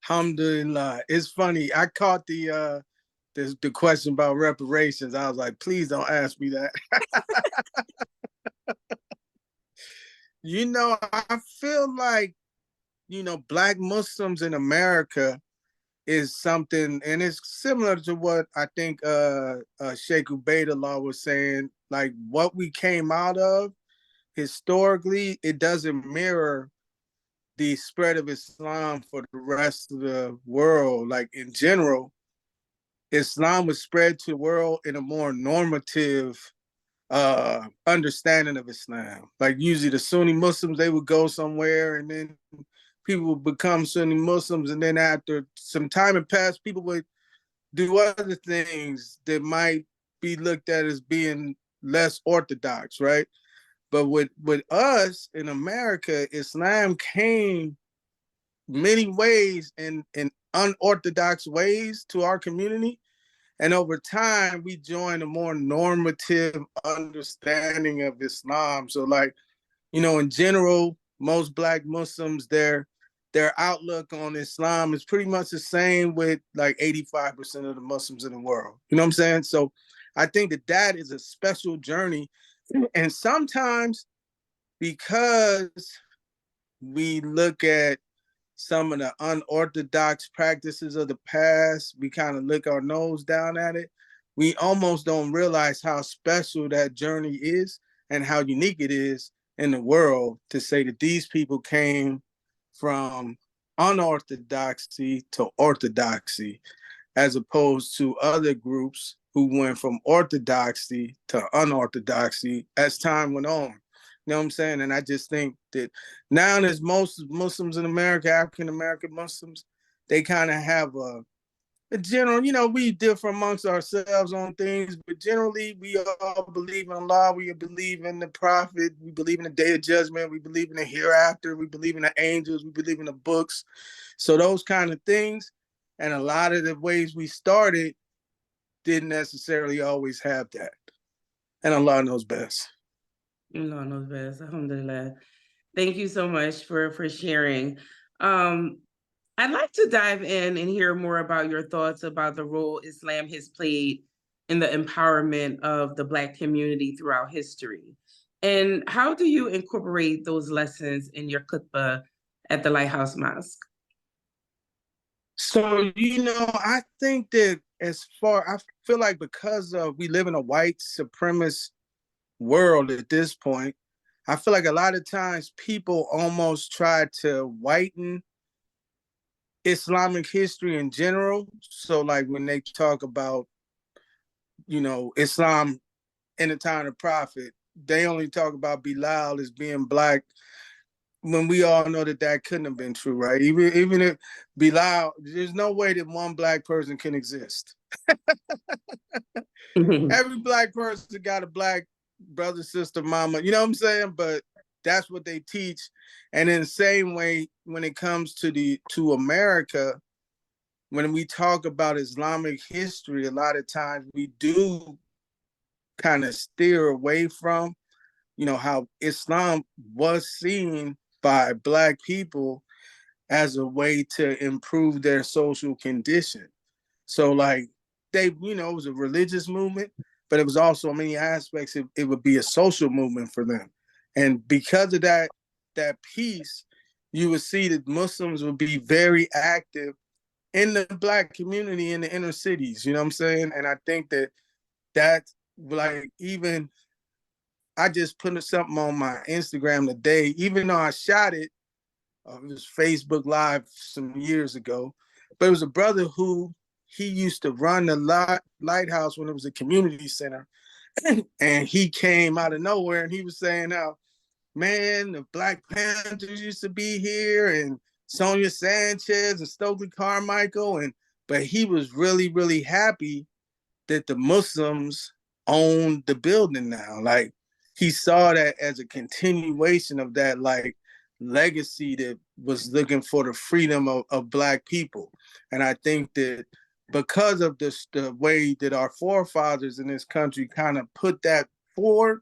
Speaker 5: Alhamdulillah. It's funny. I caught the question about reparations. I was like, please don't ask me that. You know, I feel like, you know, Black Muslims in America is something, and it's similar to what I think Sheikh Ubaydullah was saying, like what we came out of historically, it doesn't mirror the spread of Islam for the rest of the world. Like in general, Islam was spread to the world in a more normative understanding of Islam. Like usually the Sunni Muslims, they would go somewhere and then people would become Sunni Muslims, and then after some time had passed, people would do other things that might be looked at as being less orthodox, right? But with us in America, Islam came many ways in unorthodox ways to our community. And over time, we joined a more normative understanding of Islam. So like, you know, in general, most Black Muslims, their outlook on Islam is pretty much the same with like 85% of the Muslims in the world. You know what I'm saying? So I think that is a special journey. And sometimes because we look at some of the unorthodox practices of the past, we kind of look our nose down at it. We almost don't realize how special that journey is and how unique it is in the world to say that these people came from unorthodoxy to orthodoxy, as opposed to other groups who went from orthodoxy to unorthodoxy as time went on. You know what I'm saying? And I just think that now there's most Muslims in America, African American Muslims, they kind of have a general, you know, we differ amongst ourselves on things, but generally we all believe in Allah, we believe in the Prophet, we believe in the Day of Judgment, we believe in the hereafter, we believe in the angels, we believe in the books. So those kind of things. And a lot of the ways we started didn't necessarily always have that. And Allah knows best.
Speaker 1: Allah knows best. Alhamdulillah. Thank you so much for sharing. I'd like to dive in and hear more about your thoughts about the role Islam has played in the empowerment of the Black community throughout history. And how do you incorporate those lessons in your khutbah at the Lighthouse Mosque?
Speaker 5: So, you know, I think that I feel like because we live in a white supremacist world at this point, I feel like a lot of times people almost try to whiten Islamic history in general. So like when they talk about, you know, Islam in the time of the Prophet, they only talk about Bilal as being Black, when we all know that couldn't have been true, right? Even if Bilal, there's no way that one Black person can exist. Every Black person got a Black brother, sister, mama, you know what I'm saying? But that's what they teach. And in the same way, when it comes to America, when we talk about Islamic history, a lot of times we do kind of steer away from, you know, how Islam was seen by Black people as a way to improve their social condition. So like you know, it was a religious movement, but it was also in many aspects, it would be a social movement for them. And because of that piece, you would see that Muslims would be very active in the Black community in the inner cities, you know what I'm saying? And I think that like, even I just put something on my Instagram today, even though I shot it, it was Facebook Live some years ago, but it was a brother who he used to run the lighthouse when it was a community center. And he came out of nowhere and he was saying how, man, the Black Panthers used to be here and Sonia Sanchez and Stokely Carmichael. But he was really, really happy that the Muslims owned the building now. Like he saw that as a continuation of that like legacy that was looking for the freedom of Black people. And I think that because of the way that our forefathers in this country kind of put that forward,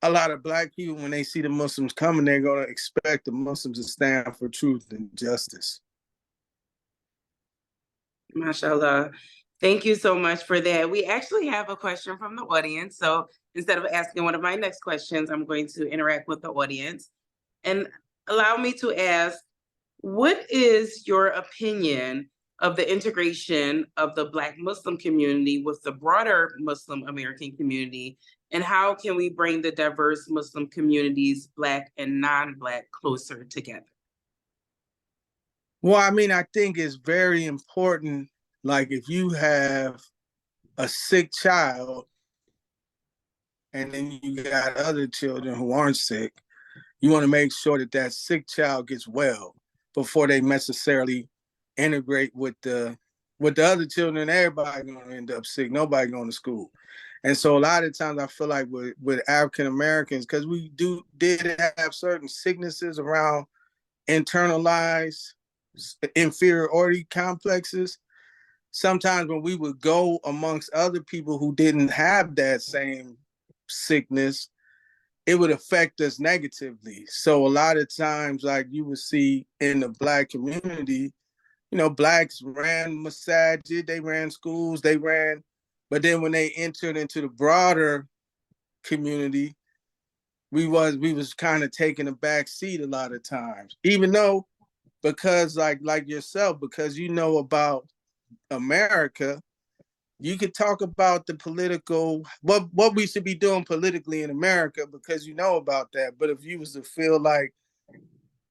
Speaker 5: a lot of Black people, when they see the Muslims coming, they're going to expect the Muslims to stand for truth and justice.
Speaker 1: MashaAllah. Thank you so much for that. We actually have a question from the audience. So instead of asking one of my next questions, I'm going to interact with the audience. And allow me to ask, what is your opinion of the integration of the Black Muslim community with the broader Muslim American community? And how can we bring the diverse Muslim communities, Black and non-Black, closer together?
Speaker 5: Well, I mean, I think it's very important. Like if you have a sick child and then you got other children who aren't sick, you want to make sure that sick child gets well before they necessarily integrate with the other children. Everybody going to end up sick. Nobody going to school. And so a lot of times I feel like with African Americans, because we did have certain sicknesses around internalized inferiority complexes. Sometimes when we would go amongst other people who didn't have that same sickness, it would affect us negatively. So a lot of times, like you would see in the Black community, you know, Blacks ran masajid, they ran schools, but then when they entered into the broader community, we was kind of taking a back seat a lot of times, even though, because like yourself, because you know about America, you could talk about the political, what we should be doing politically in America, because you know about that. But if you was to feel like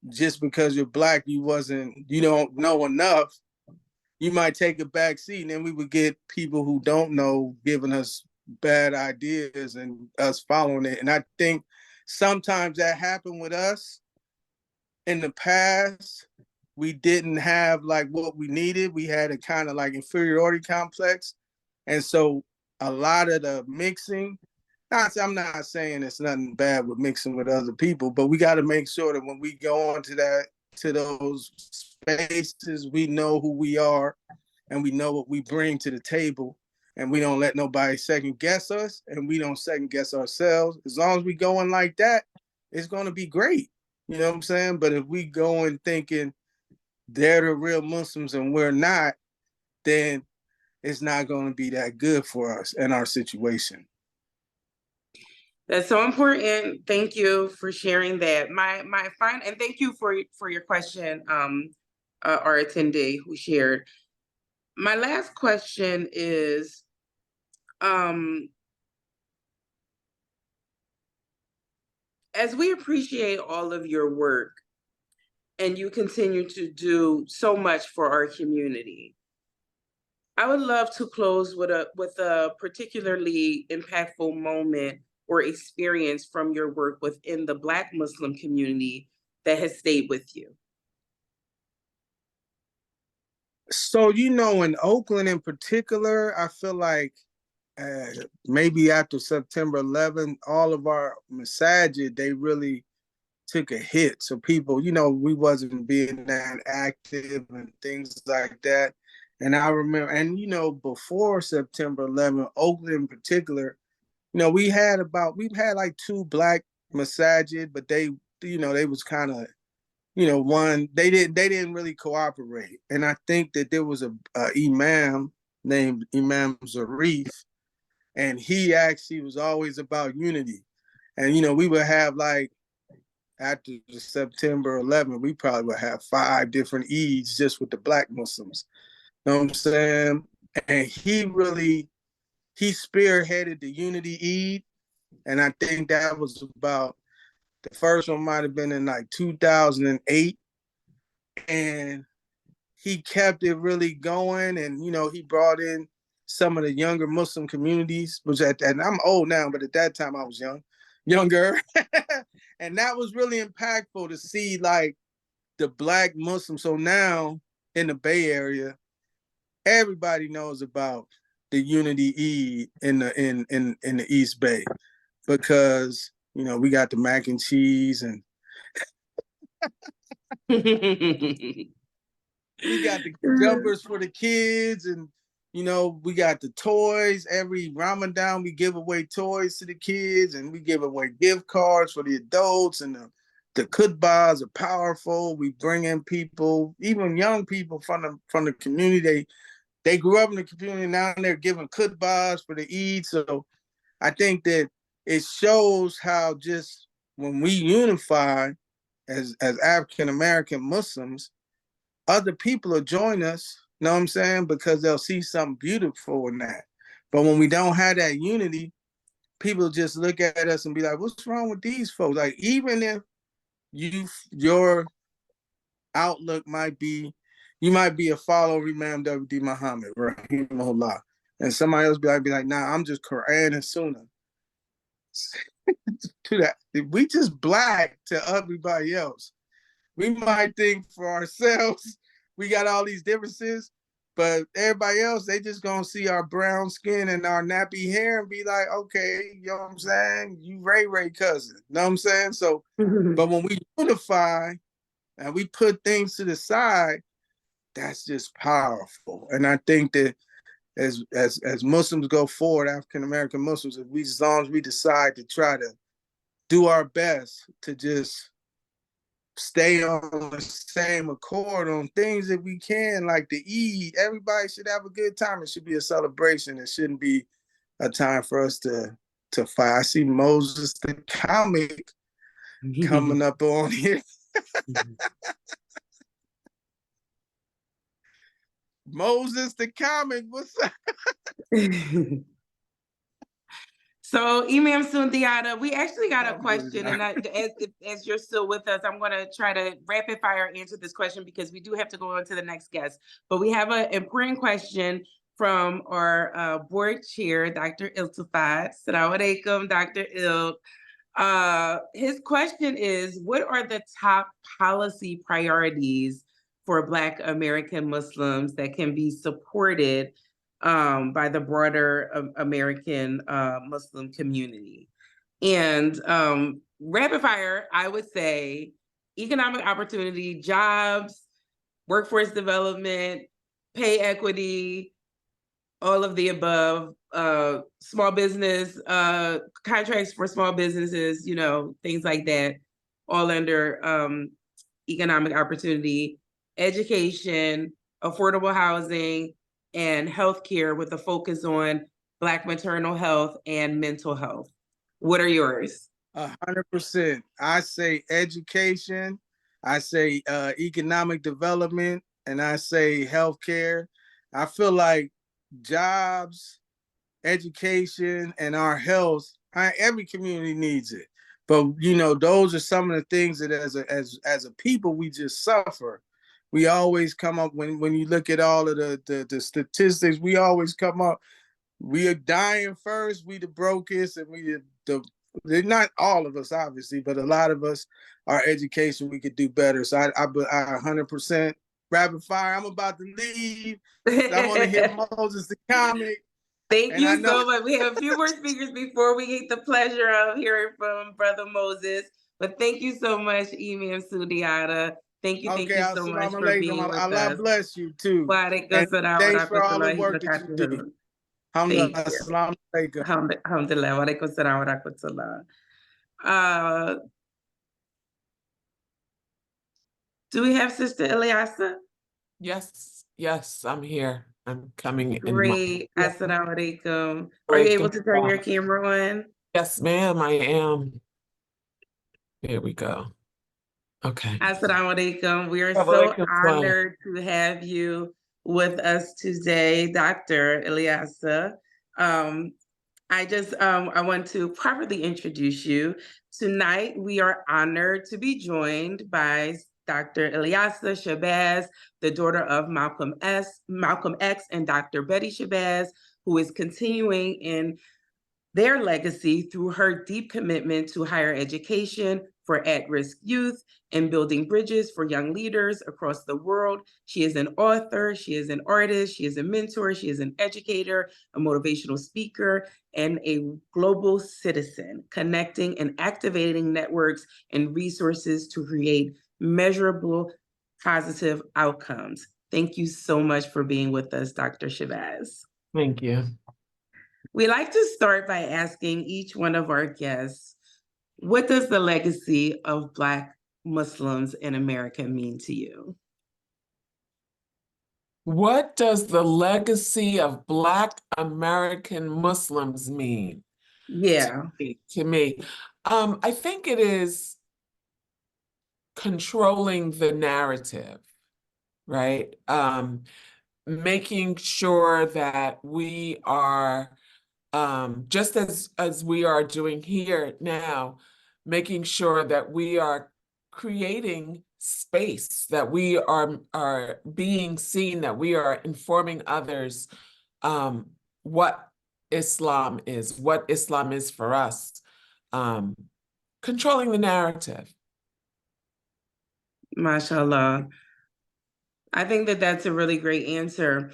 Speaker 5: just because you're Black, you don't know enough, you might take a back seat, and then we would get people who don't know giving us bad ideas and us following it. And I think sometimes that happened with us in the past. We didn't have like what we needed. We had a kind of like inferiority complex. And so a lot of the mixing, I'm not saying it's nothing bad with mixing with other people, but we got to make sure that when we go into those spaces, we know who we are and we know what we bring to the table, and we don't let nobody second guess us, and we don't second guess ourselves. As long as we go in like that, it's going to be great. You know what I'm saying? But if we go in thinking they're the real Muslims and we're not, then it's not going to be that good for us and our situation.
Speaker 1: That's so important. Thank you for sharing that. My final, and thank you for your question, our attendee who shared. My last question is, as we appreciate all of your work and you continue to do so much for our community, I would love to close with a particularly impactful moment or experience from your work within the Black Muslim community that has stayed with you.
Speaker 5: So, you know, in Oakland in particular, I feel like maybe after September 11th, all of our masajid, they really took a hit. So people, you know, we wasn't being that active and things like that. And I remember, and you know, before September 11th, Oakland in particular, you know, we've had like 2 Black masajid, but they, you know, they was kind of, you know, they didn't really cooperate. And I think that there was a imam named Imam Zarif, and he actually was always about unity. And you know, we would have like, after the September 11th, we probably would have 5 different Eids just with the Black Muslims. You know what I'm saying? And he spearheaded the Unity Eid. And I think that was about, the first one might have been in like 2008. And he kept it really going. And, you know, he brought in some of the younger Muslim communities, and I'm old now, but at that time I was younger. And that was really impactful to see like the Black Muslims. So now in the Bay Area, everybody knows about the Unity Eid in the East Bay, because you know we got the mac and cheese, and we got the jumpers for the kids, and you know we got the toys. Every Ramadan we give away toys to the kids, and we give away gift cards for the adults, and the khutbahs are powerful. We bring in people, even young people from the community. They grew up in the community, now they're giving khutbahs for the Eid. So I think that it shows how just when we unify as African American Muslims, other people will join us, you know what I'm saying? Because they'll see something beautiful in that. But when we don't have that unity, people just look at us and be like, what's wrong with these folks? Like, even if your outlook might be, you might be a follower of Imam W.D. Muhammad, rahimahullah, and somebody else be like, nah, I'm just Quran and Sunnah. To that, if we just Black to everybody else, we might think for ourselves we got all these differences, but everybody else, they just gonna see our brown skin and our nappy hair and be like, okay, you know what I'm saying? You Ray cousin, you know what I'm saying? So, but when we unify and we put things to the side, that's just powerful. And I think that as Muslims go forward, African American Muslims, as long as we decide to try to do our best to just stay on the same accord on things that we can, like the Eid. Everybody should have a good time. It should be a celebration. It shouldn't be a time for us to fight. I see Moses the comic coming up on here. Moses the comic, what's up?
Speaker 1: So, Imam Sundiata, we actually got a question, and as you're still with us, I'm going to try to rapid fire answer this question because we do have to go on to the next guest. But we have an important question from our board chair, Dr. Iltafat. Assalamu alaikum, Dr. Ilt. His question is, what are the top policy priorities for Black American Muslims that can be supported by the broader American Muslim community? And rapid fire, I would say economic opportunity, jobs, workforce development, pay equity, all of the above, small business, contracts for small businesses, you know, things like that, all under economic opportunity, education, affordable housing, and healthcare with a focus on Black maternal health and mental health. What are yours?
Speaker 5: 100%. I say education, I say economic development, and I say healthcare. I feel like jobs, education, and our health, every community needs it. But you know, those are some of the things that as a people we just suffer. We always come up when you look at all of the statistics, we always come up, we are dying first, we the brokest, and we they're not all of us obviously, but a lot of us, our education, we could do better. So I 100% rapid fire. I'm about to leave. I want to hear Moses the comic.
Speaker 1: Thank you so much. We have a few more speakers before we get the pleasure of hearing from Brother Moses. But thank you so much, Imam Sundiata. Thank you so much for being with us.
Speaker 5: Allah bless you too. And thanks for all the work that you do. Alhamdulillah. Assalamu alaikum.
Speaker 1: Alhamdulillah. Wa alaikum salam wa rahmatullah. Do we have Sister Ilyasah?
Speaker 6: Yes, I'm here. I'm coming in.
Speaker 1: Great. Assalamu alaikum. Are you able to turn your camera on?
Speaker 6: Yes, ma'am, I am. Here we go. Okay.
Speaker 1: Assalamu alaikum. We are so honored to have you with us today, Dr. Ilyasah. I want to properly introduce you. Tonight, we are honored to be joined by Dr. Ilyasah Shabazz, the daughter of Malcolm X, and Dr. Betty Shabazz, who is continuing in their legacy through her deep commitment to higher education for at-risk youth and building bridges for young leaders across the world. She is an author, she is an artist, she is a mentor, she is an educator, a motivational speaker, and a global citizen, connecting and activating networks and resources to create measurable positive outcomes. Thank you so much for being with us, Dr. Shabazz.
Speaker 6: Thank you.
Speaker 1: We like to start by asking each one of our guests, what does the legacy of Black Muslims in America mean to you?
Speaker 6: What does the legacy of Black American Muslims mean?
Speaker 1: Yeah.
Speaker 6: To me? I think it is controlling the narrative, right? Making sure that we are, just as we are doing here now, making sure that we are creating space, that we are being seen, that we are informing others what Islam is for us, controlling the narrative.
Speaker 1: MashaAllah. I think that that's a really great answer.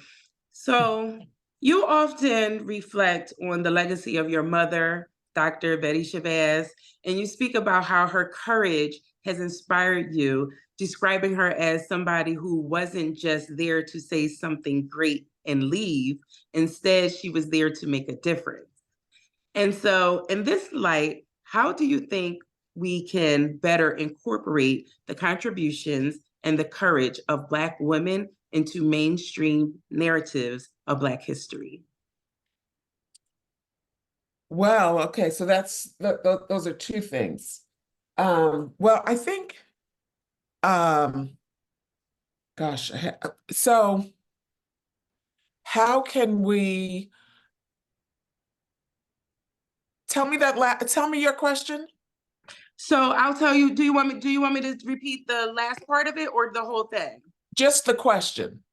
Speaker 1: So you often reflect on the legacy of your mother, Dr. Betty Shabazz, and you speak about how her courage has inspired you, describing her as somebody who wasn't just there to say something great and leave. Instead, she was there to make a difference. And so in this light, how do you think we can better incorporate the contributions and the courage of Black women into mainstream narratives of Black history?
Speaker 6: Well, okay, so those are two things. Well, I think, gosh, so how can we tell me your question?
Speaker 1: So I'll tell you, do you want me to repeat the last part of it or the whole thing?
Speaker 6: Just the question.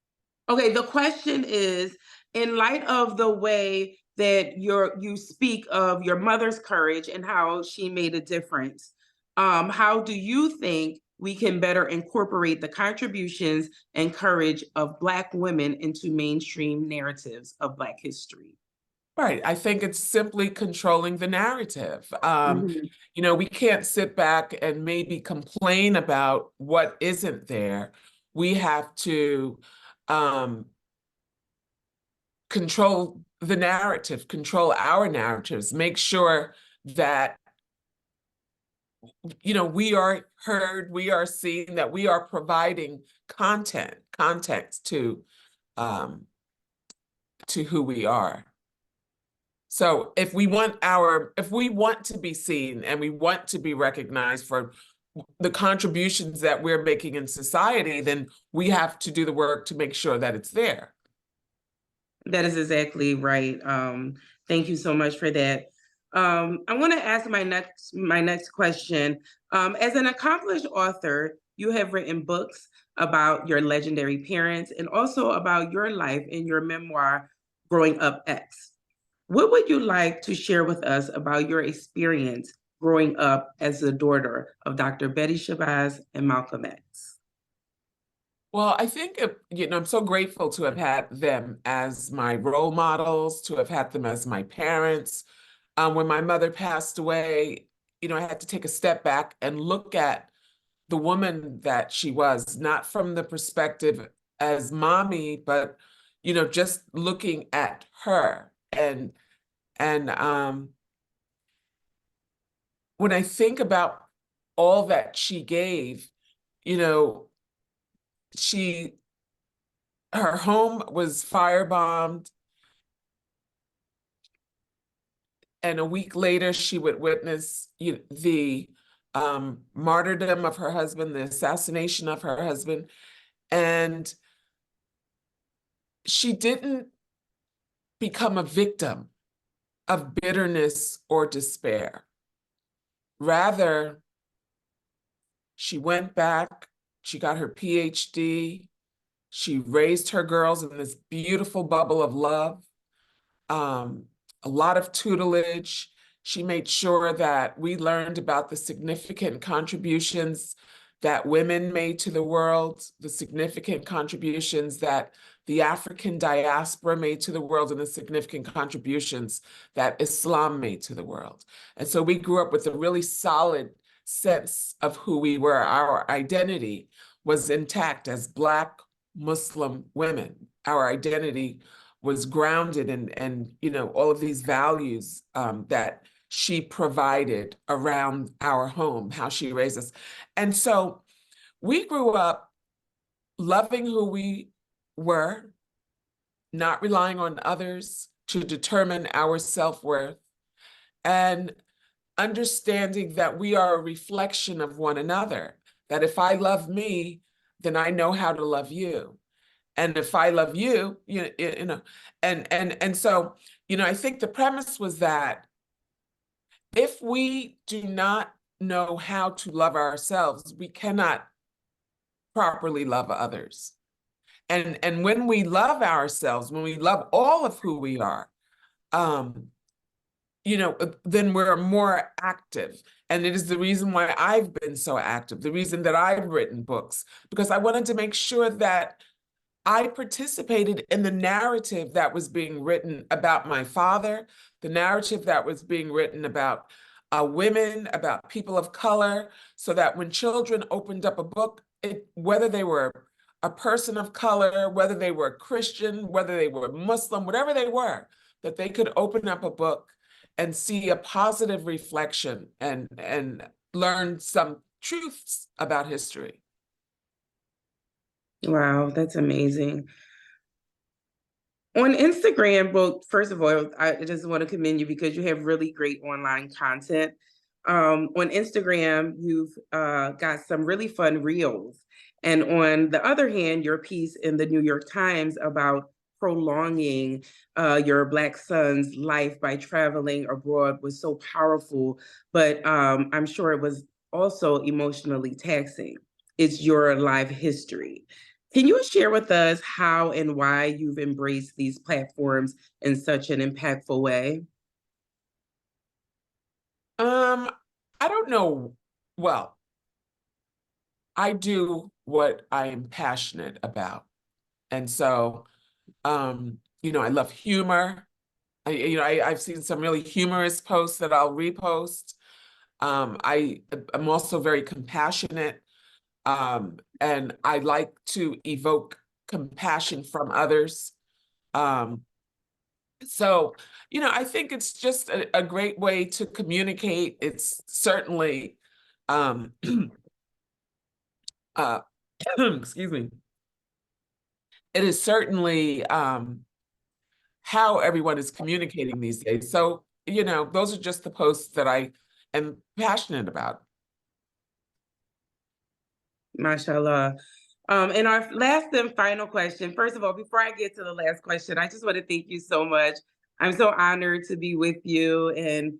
Speaker 1: Okay, the question is, in light of the way that you speak of your mother's courage and how she made a difference, how do you think we can better incorporate the contributions and courage of Black women into mainstream narratives of Black history?
Speaker 6: Right. I think it's simply controlling the narrative.
Speaker 1: Mhm.
Speaker 6: You know, we can't sit back and maybe complain about what isn't there. We have to control the narrative, control our narratives, make sure that, you know, we are heard, we are seen, that we are providing context to who we are. So if we want to be seen and we want to be recognized for the contributions that we're making in society, then we have to do the work to make sure that it's there.
Speaker 1: That is exactly right. Thank you so much for that. I want to ask my next question. As an accomplished author, you have written books about your legendary parents and also about your life in your memoir, Growing Up X. What would you like to share with us about your experience growing up as the daughter of Dr. Betty Shabazz and Malcolm X?
Speaker 6: Well, I think, you know, I'm so grateful to have had them as my role models, to have had them as my parents. When my mother passed away, you know, I had to take a step back and look at the woman that she was, not from the perspective as mommy, but, you know, just looking at her. And when I think about all that she gave, you know, her home was firebombed, and a week later she would witness the martyrdom of her husband, the assassination of her husband, and she didn't become a victim of bitterness or despair. Rather, she went back, she got her PhD, she raised her girls in this beautiful bubble of love, a lot of tutelage. She made sure that we learned about the significant contributions that women made to the world, the significant contributions that the African diaspora made to the world, and the significant contributions that Islam made to the world. And so we grew up with a really solid sense of who we were. Our identity was intact as Black Muslim women. Our identity was grounded in you know, all of these values that she provided around our home, how she raised us. And so we grew up loving who we were, not relying on others to determine our self-worth, and understanding that we are a reflection of one another, that if I love me, then I know how to love you. And if I love you, you know, and so, you know, I think the premise was that if we do not know how to love ourselves, we cannot properly love others. And when we love ourselves, when we love all of who we are, you know, then we're more active. And it is the reason why I've been so active, the reason that I've written books, because I wanted to make sure that I participated in the narrative that was being written about my father, the narrative that was being written about women, about people of color, so that when children opened up a book, whether they were a person of color, whether they were Christian, whether they were Muslim, whatever they were, that they could open up a book and see a positive reflection and learn some truths about history.
Speaker 1: Wow, that's amazing. On Instagram, well, first of all, I just want to commend you because you have really great online content. On Instagram, you've got some really fun reels. And on the other hand, your piece in the New York Times about prolonging your Black son's life by traveling abroad was so powerful, but I'm sure it was also emotionally taxing. It's your live history. Can you share with us how and why you've embraced these platforms in such an impactful way?
Speaker 6: I don't know. Well, I do what I am passionate about. And so, I love humor. I've seen some really humorous posts that I'll repost. I'm also very compassionate. And I like to evoke compassion from others. Um, so, I think it's just a great way to communicate. It's certainly, um, uh, excuse me, it is certainly how everyone is communicating these days. So, those are just the posts that I am passionate about.
Speaker 1: Mashallah. And our last and final question. First of all, before I get to the last question, I just want to thank you so much. I'm so honored to be with you, and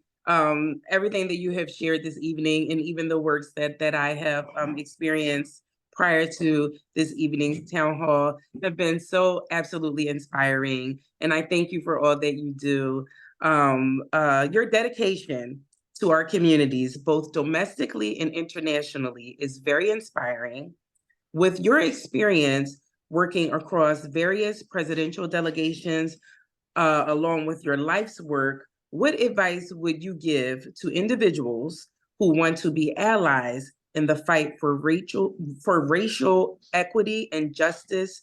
Speaker 1: everything that you have shared this evening, and even the works that I have experienced prior to this evening's town hall have been so absolutely inspiring. And I thank you for all that you do. Your dedication to our communities, both domestically and internationally, is very inspiring. With your experience working across various presidential delegations, along with your life's work, what advice would you give to individuals who want to be allies in the fight for racial equity and justice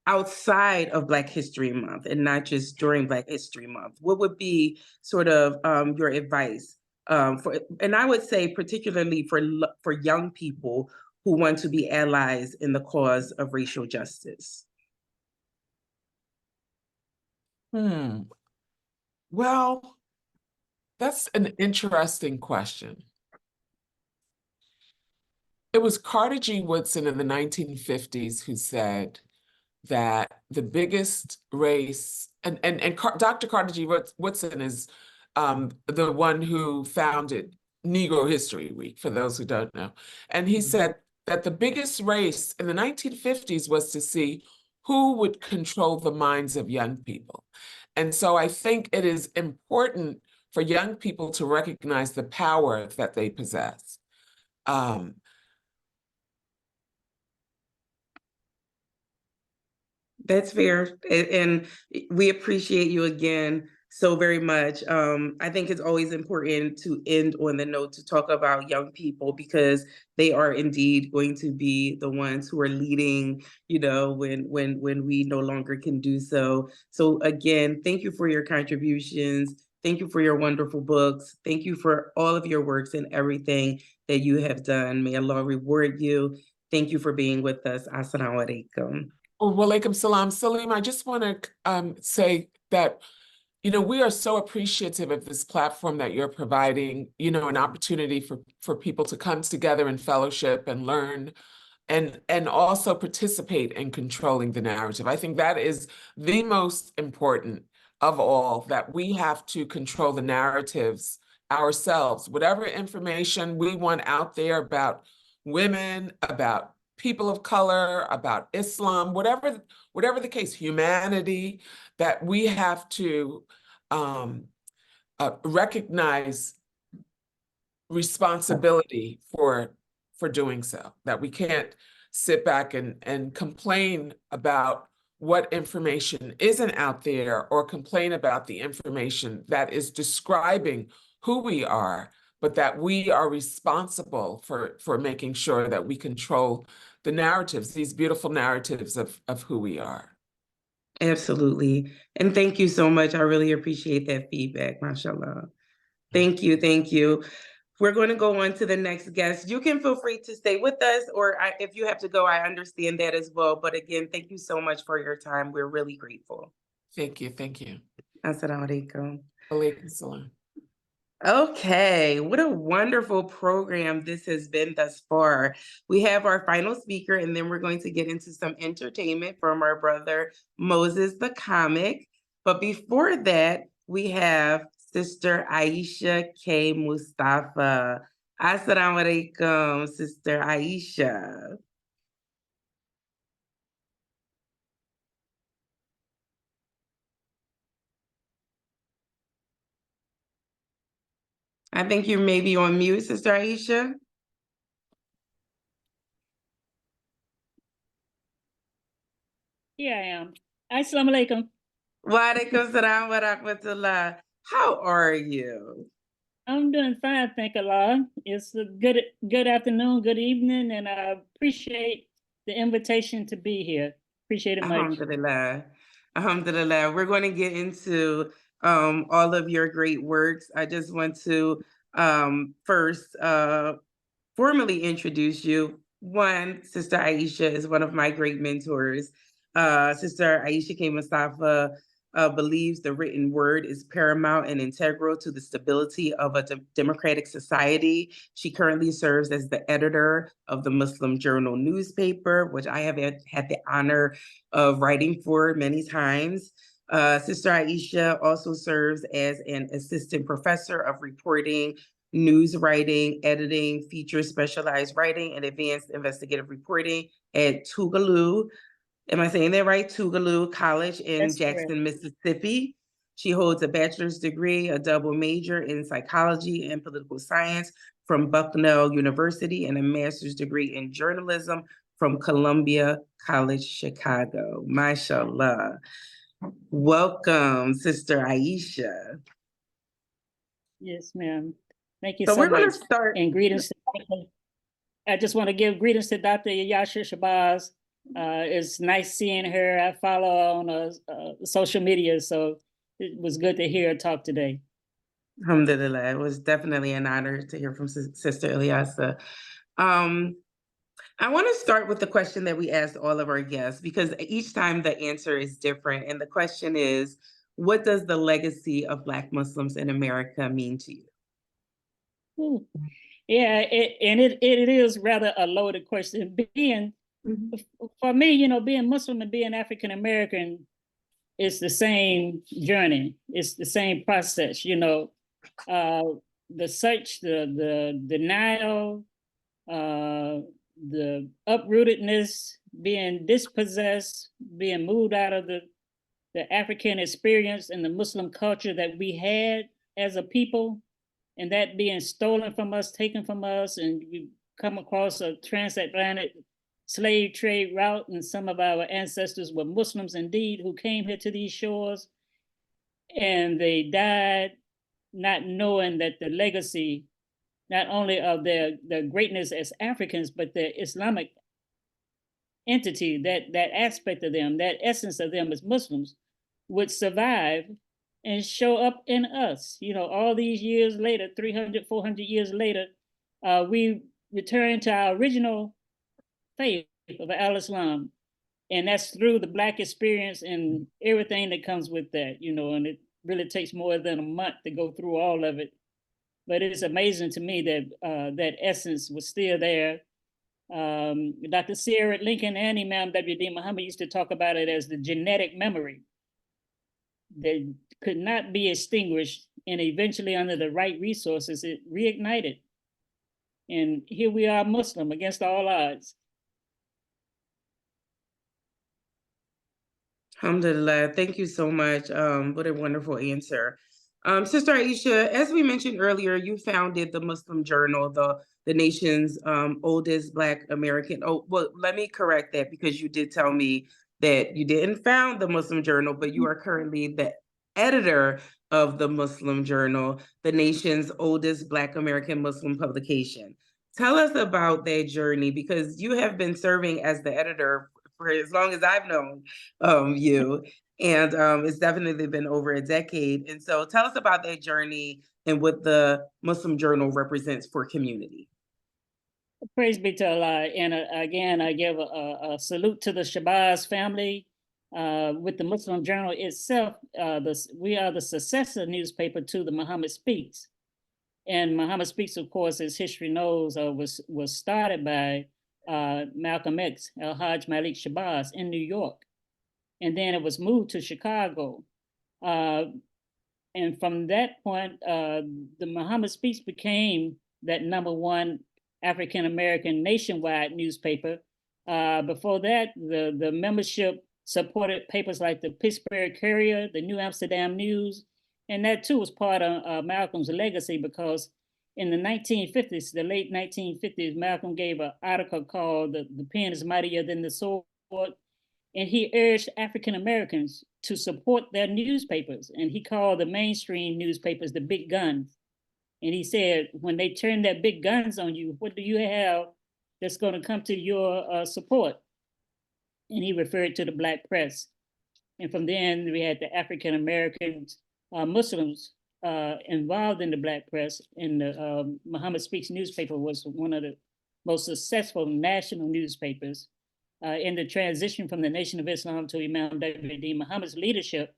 Speaker 1: outside of Black History Month and not just during Black History Month? What would be sort of your advice and I would say particularly for young people who want to be allies in the cause of racial justice?
Speaker 6: Well, that's an interesting question. It was Carter G. Woodson in the 1950s who said that the biggest race, and Dr. Carter G. Woodson is the one who founded Negro History Week, for those who don't know. And he said that the biggest race in the 1950s was to see who would control the minds of young people. And so I think it is important for young people to recognize the power that they possess.
Speaker 1: That's fair. And we appreciate you again so very much. I think it's always important to end on the note to talk about young people because they are indeed going to be the ones who are leading, when we no longer can do so. So again, thank you for your contributions. Thank you for your wonderful books. Thank you for all of your works and everything that you have done. May Allah reward you. Thank you for being with us. Assalamu alaikum.
Speaker 6: Wa alaikum salam. Salim, I just want to say that, we are so appreciative of this platform that you're providing, an opportunity for people to come together in fellowship and learn and also participate in controlling the narrative. I think that is the most important of all, that we have to control the narratives ourselves. Whatever information we want out there about women, about people of color, about Islam, whatever the case, humanity, that we have to recognize responsibility for doing so, that we can't sit back and complain about what information isn't out there or complain about the information that is describing who we are, but that we are responsible for making sure that we control the narratives, these beautiful narratives of who we are.
Speaker 1: Absolutely. And thank you so much. I really appreciate that feedback, mashallah. Thank you. Thank you. we're going to go on to the next guest. You can feel free to stay with us, or if you have to go, I understand that as well. But again, thank you so much for your time. We're really grateful.
Speaker 6: Thank you. Thank you.
Speaker 1: Assalamu alaikum.
Speaker 6: Alaikum salam.
Speaker 1: Okay, what a wonderful program this has been thus far. We have our final speaker, and then we're going to get into some entertainment from our brother Moses the comic. But before that, we have Sister Ayesha K. Mustafa. Assalamu alaikum, Sister Ayesha. I think you may be on mute, Sister Ayesha.
Speaker 7: Here I am. Assalamu alaikum.
Speaker 1: Wa alaikum salam wa rahmatullah. How are you?
Speaker 7: I'm doing fine, thank Allah. It's a good afternoon, good evening, and I appreciate the invitation to be here. Appreciate it much.
Speaker 1: Alhamdulillah. Alhamdulillah. We're going to get into all of your great works. I just want to first formally introduce you. One, Sister Ayesha is one of my great mentors. Sister Ayesha K. Mustafa believes the written word is paramount and integral to the stability of a democratic society. She currently serves as the editor of the Muslim Journal newspaper, which I have had the honor of writing for many times. Sister Ayesha also serves as an assistant professor of reporting, news writing, editing, feature specialized writing, and advanced investigative reporting at Tougaloo. Am I saying that right? Tougaloo College in
Speaker 7: That's correct.
Speaker 1: Jackson, Mississippi. She holds a bachelor's degree, a double major in psychology and political science from Bucknell University, and a master's degree in journalism from Columbia College, Chicago. MashaAllah. Welcome, Sister Ayesha.
Speaker 7: Yes, ma'am. Thank you
Speaker 1: So
Speaker 7: so
Speaker 1: we're going
Speaker 7: much.
Speaker 1: to start.
Speaker 7: And greetings. I just want to give greetings to Dr. Ilyasah Shabazz. It's nice seeing her. I follow on social media, so it was good to hear her talk today.
Speaker 1: Alhamdulillah. It was definitely an honor to hear from Sister Ilyasah. I want to start with the question that we asked all of our guests, because each time the answer is different. And the question is, what does the legacy of Black Muslims in America mean to you?
Speaker 7: Ooh. Yeah, it is rather a loaded question. For me, being Muslim and being African American, it's the same journey. It's the same process. The search, the denial, the uprootedness, being dispossessed, being moved out of the African experience and the Muslim culture that we had as a people, and that being stolen from us, taken from us, and we come across a transatlantic slave trade route, and some of our ancestors were Muslims indeed who came here to these shores, and they died not knowing that the legacy, not only of their greatness as Africans, but their Islamic entity, that aspect of them, that essence of them as Muslims, would survive and show up in us. All these years later, 300, 400 years later, we return to our original faith of Al-Islam. And that's through the Black experience and everything that comes with that, and it really takes more than a month to go through all of it. But it's amazing to me that that essence was still there. Dr. Sierra Lincoln and Imam W.D. Muhammad used to talk about it as the genetic memory that could not be extinguished, and eventually under the right resources, it reignited. And here we are, Muslim, against all odds.
Speaker 1: Alhamdulillah. Thank you so much. What a wonderful answer. Sister Ayesha, as we mentioned earlier, you founded the Muslim Journal, the nation's oldest Black American. Oh, well, let me correct that, because you did tell me that you didn't found the Muslim Journal, but you are currently the editor of the Muslim Journal, the nation's oldest Black American Muslim publication. Tell us about that journey, because you have been serving as the editor for as long as I've known you. And it's definitely been over a decade. And so tell us about that journey and what the Muslim Journal represents for community.
Speaker 7: Praise be to Allah. And again, I give a salute to the Shabazz family. With the Muslim Journal itself, we are the successor newspaper to the Muhammad Speaks. And Muhammad Speaks, of course, as history knows, was started by Malcolm X, Al-Hajj Malik Shabazz in New York. And then it was moved to Chicago. And from that point, the Muhammad Speaks became that #1 African-American nationwide newspaper. Before that, the membership supported papers like the Pittsburgh Courier, the New Amsterdam News, and that too was part of Malcolm's legacy, because in the 1950s, the late 1950s, Malcolm gave an article called The Pen is Mightier Than the Sword, and he urged African-Americans to support their newspapers, and he called the mainstream newspapers the big guns. And he said, when they turn their big guns on you, what do you have that's going to come to your support? And he referred to the Black press. And from then we had the African Americans, Muslims involved in the Black press. And the Muhammad Speaks newspaper was one of the most successful national newspapers. In the transition from the Nation of Islam to Imam W.D. Muhammad's leadership,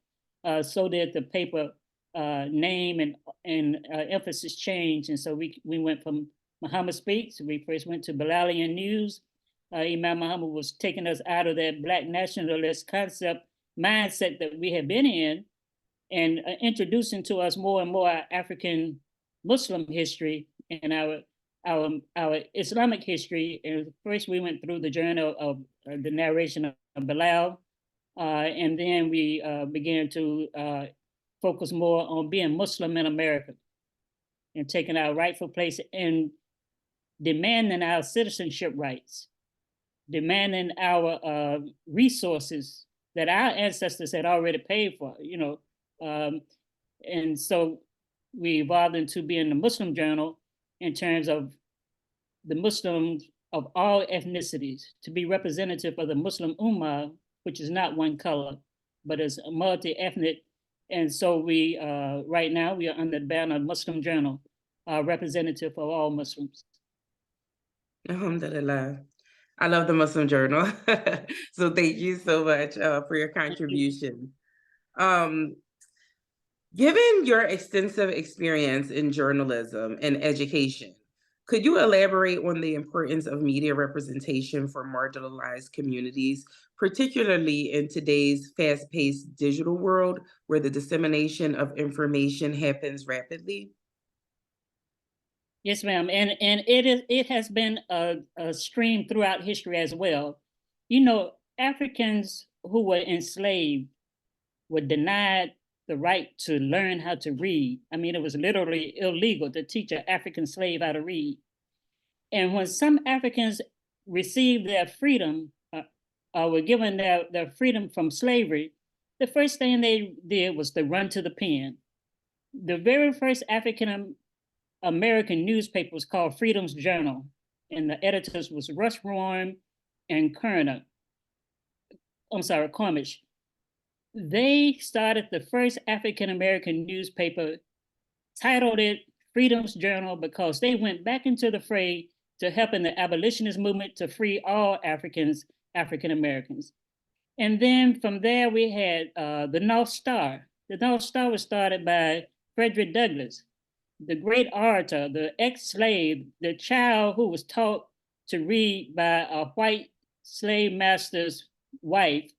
Speaker 7: so did the paper name and emphasis change. And so we went from Muhammad Speaks, we first went to Bilalian News. Imam Muhammad was taking us out of that Black nationalist concept mindset that we had been in, and introducing to us more and more African Muslim history and our Islamic history. And first we went through the journal of the narration of Bilal, and then we began to focus more on being Muslim in America and taking our rightful place and demanding our citizenship rights, demanding our resources that our ancestors had already paid for, you know. And so we evolved into being the Muslim Journal in terms of the Muslims of all ethnicities, to be representative of the Muslim Ummah, which is not one color, but is multi-ethnic. And so we, right now, we are under the banner of Muslim Journal, representative of all Muslims.
Speaker 1: Alhamdulillah. I love the Muslim Journal. So thank you so much for your contribution. Given your extensive experience in journalism and education, could you elaborate on the importance of media representation for marginalized communities, particularly in today's fast-paced digital world where the dissemination of information happens rapidly?
Speaker 7: Yes, ma'am. And it has been a stream throughout history as well. You know, Africans who were enslaved were denied the right to learn how to read. I mean, it was literally illegal to teach an African slave how to read. And when some Africans received their freedom, were given their freedom from slavery, the first thing they did was to run to the pen. The very first African American newspaper was called Freedom's Journal, and the editors was Rush Roarm and Cormish. They started the first African American newspaper, titled it Freedom's Journal, because they went back into the fray to help in the abolitionist movement to free all African Americans. And then from there we had the North Star. The North Star was started by Frederick Douglass, the great orator, the ex-slave, the child who was taught to read by a white slave master's wife.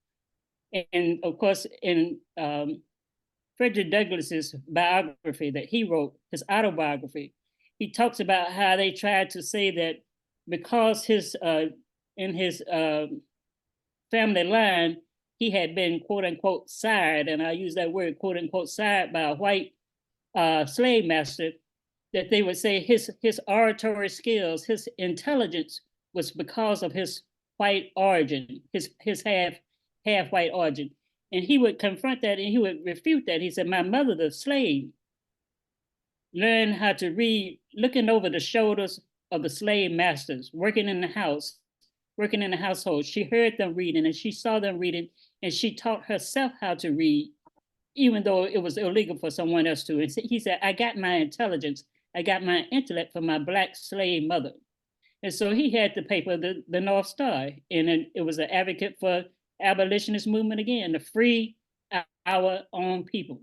Speaker 7: And of course, in Frederick Douglass's biography that he wrote, his autobiography, he talks about how they tried to say that because in his family line, he had been quote unquote sired, and I use that word quote unquote sired, by a white slave master, that they would say his oratory skills, his intelligence was because of his white origin, his half white origin. And he would confront that and he would refute that. He said, my mother, the slave, learned how to read looking over the shoulders of the slave masters, working in the house, working in the household. She heard them reading and she saw them reading, and she taught herself how to read even though it was illegal for someone else to. And he said, I got my intelligence, I got my intellect from my Black slave mother. And so he had the paper, the North Star, and it was an advocate for abolitionist movement again, to free our own people.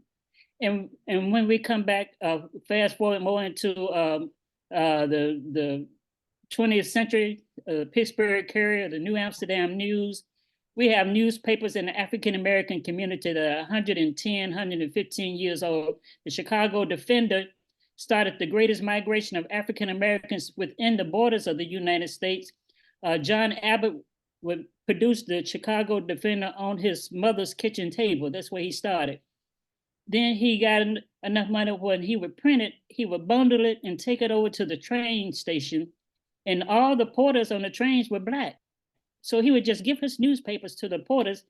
Speaker 7: And when we come back, fast forward more into the 20th century, Pittsburgh Courier, the New Amsterdam News, we have newspapers in the African American community that are 110, 115 years old. The Chicago Defender started the greatest migration of African Americans within the borders of the United States. John Abbott would produce the Chicago Defender on his mother's kitchen table. That's where he started. Then he got enough money when he would print it, he would bundle it and take it over to the train station. And all the porters on the trains were Black. So he would just give his newspapers to the porters.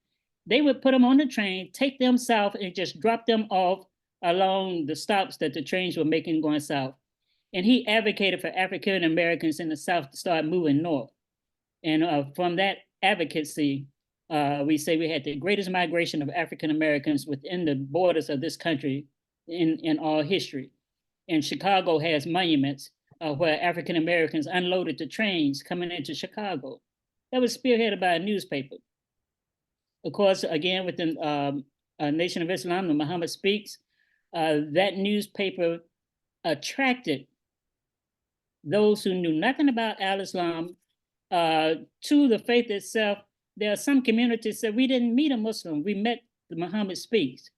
Speaker 7: They would put them on the train, take them south, and just drop them off along the stops that the trains were making going south. And he advocated for African Americans in the South to start moving north. And from that advocacy, we say we had the greatest migration of African Americans within the borders of this country in all history. And Chicago has monuments where African Americans unloaded the trains coming into Chicago. That was spearheaded by a newspaper. Of course, again, within Nation of Islam, the Muhammad Speaks, that newspaper attracted those who knew nothing about Al-Islam to the faith itself. There are some communities that we didn't meet a Muslim, we met the Muhammad Speaks.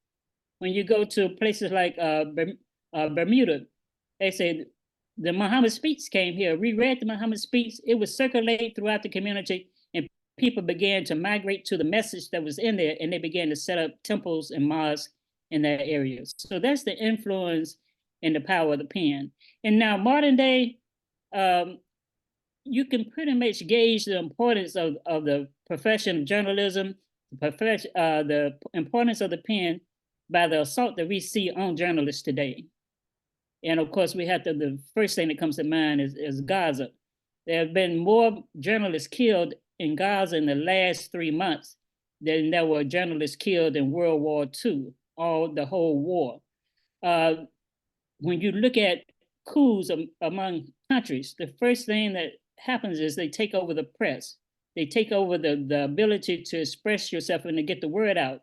Speaker 7: When you go to places like Bermuda, they say, the Muhammad Speaks came here. We read the Muhammad Speaks. It was circulated throughout the community, and people began to migrate to the message that was in there, and they began to set up temples and mosques in that area. So that's the influence and the power of the pen. And now modern day, you can pretty much gauge the importance of the profession of journalism, the importance of the pen by the assault that we see on journalists today. And of course, we have to, the first thing that comes to mind is Gaza. There have been more journalists killed in Gaza in the last 3 months than there were journalists killed in World War II, the whole war. When you look at coups among countries, the first thing that happens is they take over the press. They take over the ability to express yourself and to get the word out.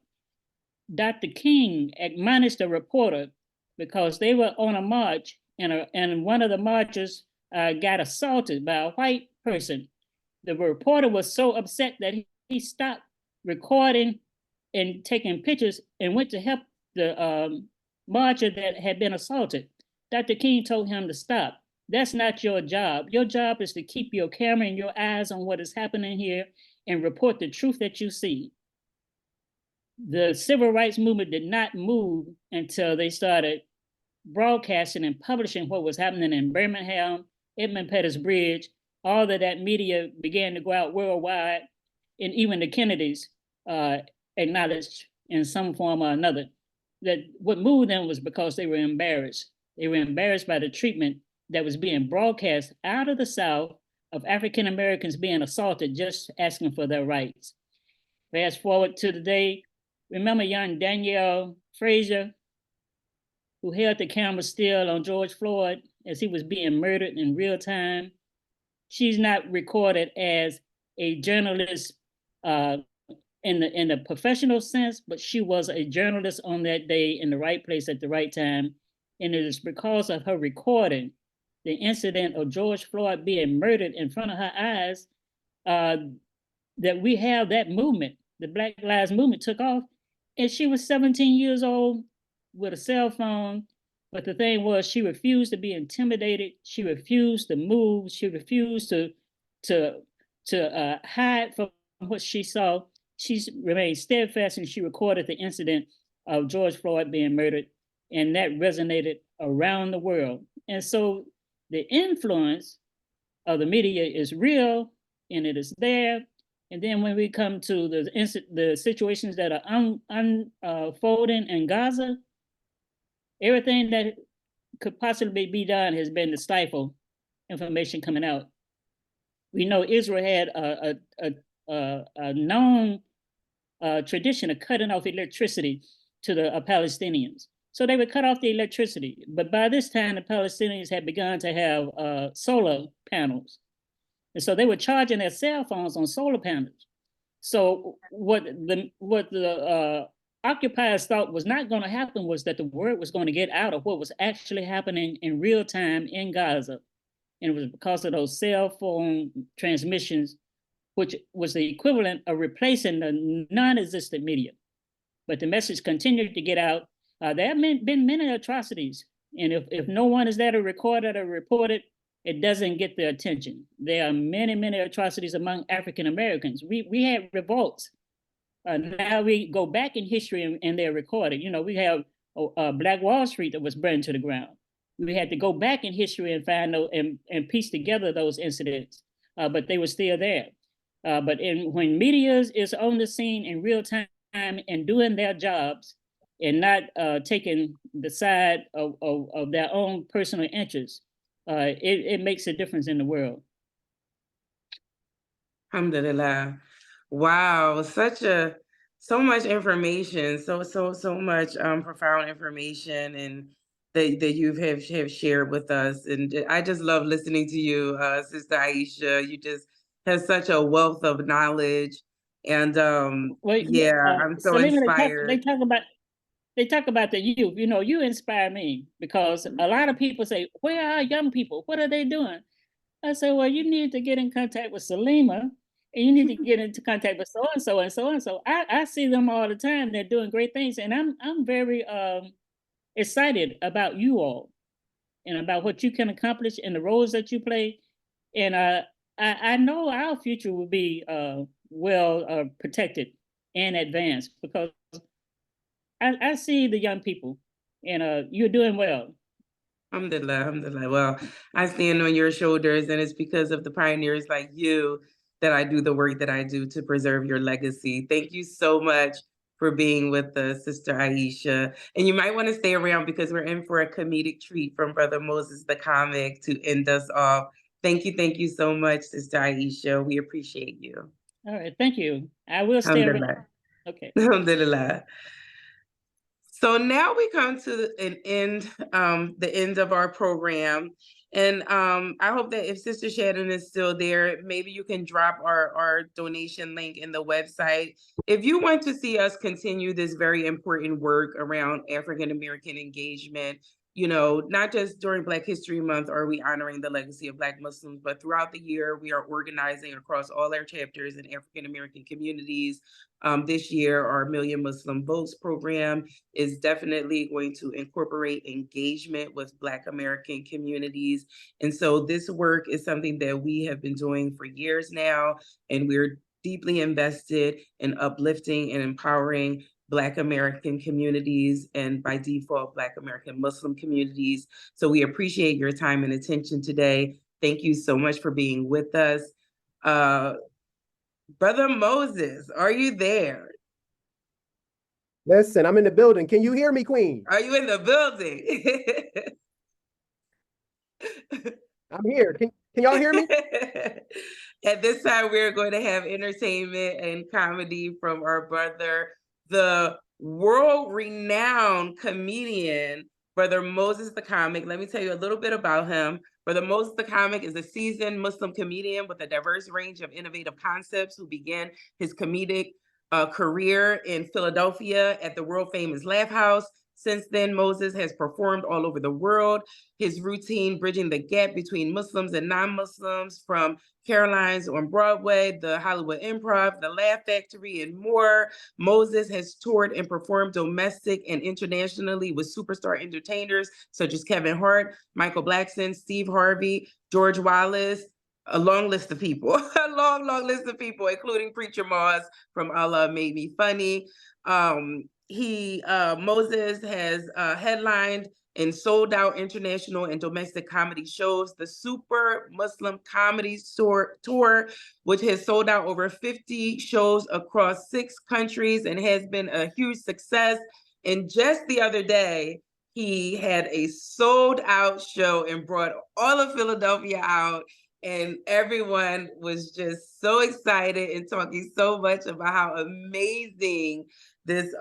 Speaker 7: Dr. King admonished a reporter because they were on a march, and one of the marchers got assaulted by a white person. The reporter was so upset that he stopped recording and taking pictures and went to help the marcher that had been assaulted. Dr. King told him to stop. That's not your job. Your job is to keep your camera and your eyes on what is happening here and report the truth that you see. The civil rights movement did not move until they started broadcasting and publishing what was happening in Birmingham, Edmund Pettus Bridge. All of that media began to go out worldwide, and even the Kennedys acknowledged in some form or another that what moved them was because they were embarrassed. They were embarrassed by the treatment that was being broadcast out of the South of African Americans being assaulted just asking for their rights. Fast forward to the day, remember young Danielle Frazier, who held the camera still on George Floyd as he was being murdered in real time? She's not recorded as a journalist in the professional sense, but she was a journalist on that day in the right place at the right time. And it is because of her recording the incident of George Floyd being murdered in front of her eyes that we have that movement. The Black Lives Movement took off, and she was 17 years old with a cell phone. But the thing was, she refused to be intimidated. She refused to move. She refused to hide from what she saw. She remained steadfast, and she recorded the incident of George Floyd being murdered, and that resonated around the world. And so the influence of the media is real, and it is there. And then when we come to the situations that are unfolding in Gaza, everything that could possibly be done has been to stifle information coming out. We know Israel had a known tradition of cutting off electricity to the Palestinians. So they would cut off the electricity. But by this time, the Palestinians had begun to have solar panels. And so they were charging their cell phones on solar panels. So what the occupiers thought was not going to happen was that the word was going to get out of what was actually happening in real time in Gaza. And it was because of those cell phone transmissions, which was the equivalent of replacing the non-existent media. But the message continued to get out. There have been many atrocities. And if no one is there to record it or report it, it doesn't get the attention. There are many, many atrocities among African Americans. We had revolts. Now we go back in history and they're recorded. You know, we have Black Wall Street that was burned to the ground. We had to go back in history and find and piece together those incidents, but they were still there. But when media is on the scene in real time and doing their jobs and not taking the side of their own personal interests, it makes a difference in the world.
Speaker 1: Alhamdulillah. Wow, so much information, so much profound information and that you have shared with us. And I just love listening to you, Sister Ayesha. You just have such a wealth of knowledge. And yeah, I'm so
Speaker 7: Salima,
Speaker 1: inspired.
Speaker 7: they talk about the youth. You know, you inspire me because a lot of people say, where are young people? What are they doing? I said, well, you need to get in contact with Salima and you need to get into contact with so-and-so and so-and-so. I see them all the time. They're doing great things. And I'm very excited about you all and about what you can accomplish and the roles that you play. And I know our future will be well protected and advanced because I see the young people and you're doing well.
Speaker 1: Alhamdulillah, alhamdulillah. Well, I stand on your shoulders, and it's because of the pioneers like you that I do the work that I do to preserve your legacy. Thank you so much for being with us, Sister Ayesha. And you might want to stay around because we're in for a comedic treat from Brother Moses the comic to end us off. Thank you so much, Sister Ayesha. We appreciate you.
Speaker 7: All right, thank you. I will stay around. Okay.
Speaker 1: Alhamdulillah. So now we come to the end of our program. And I hope that if Sister Shannon is still there, maybe you can drop our donation link in the website. If you want to see us continue this very important work around African American engagement, you know, not just during Black History Month are we honoring the legacy of Black Muslims, but throughout the year, we are organizing across all our chapters in African American communities. This year, our Million Muslim Votes program is definitely going to incorporate engagement with Black American communities. And so this work is something that we have been doing for years now, and we're deeply invested in uplifting and empowering Black American communities and by default, Black American Muslim communities. So we appreciate your time and attention today. Thank you so much for being with us. Brother Moses, are you there?
Speaker 8: Listen, I'm in the building. Can you hear me, Queen?
Speaker 1: Are you in the building?
Speaker 8: I'm here. Can y'all hear me?
Speaker 1: At this time, we're going to have entertainment and comedy from our brother, the world-renowned comedian, Brother Moses the Comic. Let me tell you a little bit about him. Brother Moses the Comic is a seasoned Muslim comedian with a diverse range of innovative concepts who began his comedic career in Philadelphia at the world-famous Laugh House. Since then, Moses has performed all over the world. His routine bridging the gap between Muslims and non-Muslims, from Caroline's on Broadway, the Hollywood Improv, the Laugh Factory, and more. Moses has toured and performed domestic and internationally with superstar entertainers such as Kevin Hart, Michael Blackson, Steve Harvey, George Wallace, a long list of people, a long list of people, including Preacher Moss from Allah Made Me Funny. Moses has headlined and sold out international and domestic comedy shows, the Super Muslim Comedy Tour, which has sold out over 50 shows across 6 countries and has been a huge success. And just the other day, he had a sold out show and brought all of Philadelphia out. And everyone was just so excited and talking so much about how amazing this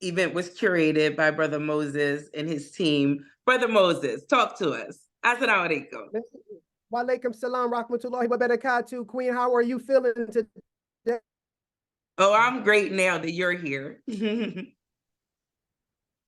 Speaker 1: event was curated by Brother Moses and his team. Brother Moses, talk to us. Assalamu alaikum.
Speaker 8: Wa alaikum salam, rahmatullahi wa barakatuh. Queen, how are you feeling today?
Speaker 1: Oh, I'm great now that you're here.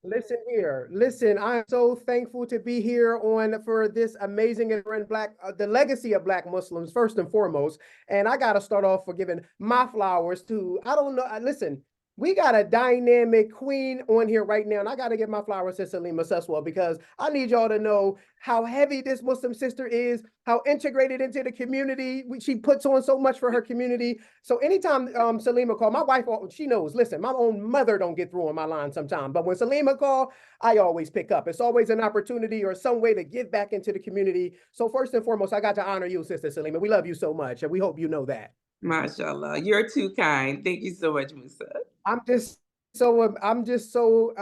Speaker 8: Listen here. Listen, I am so thankful to be here for this amazing and the legacy of Black Muslims, first and foremost. And I got to start off for giving my flowers to, I don't know, listen, we got a dynamic queen on here right now, and I got to give my flowers to Salima Seswell because I need y'all to know how heavy this Muslim sister is, how integrated into the community. She puts on so much for her community. So anytime Salima call, my wife, she knows, listen, my own mother don't get through on my line sometimes, but when Salima call, I always pick up. It's always an opportunity or some way to give back into the community. So first and foremost, I got to honor you, Sister Salima. We love you so much, and we hope you know that.
Speaker 1: MashaAllah, you're too kind. Thank you so much, Musa.
Speaker 8: I'm just so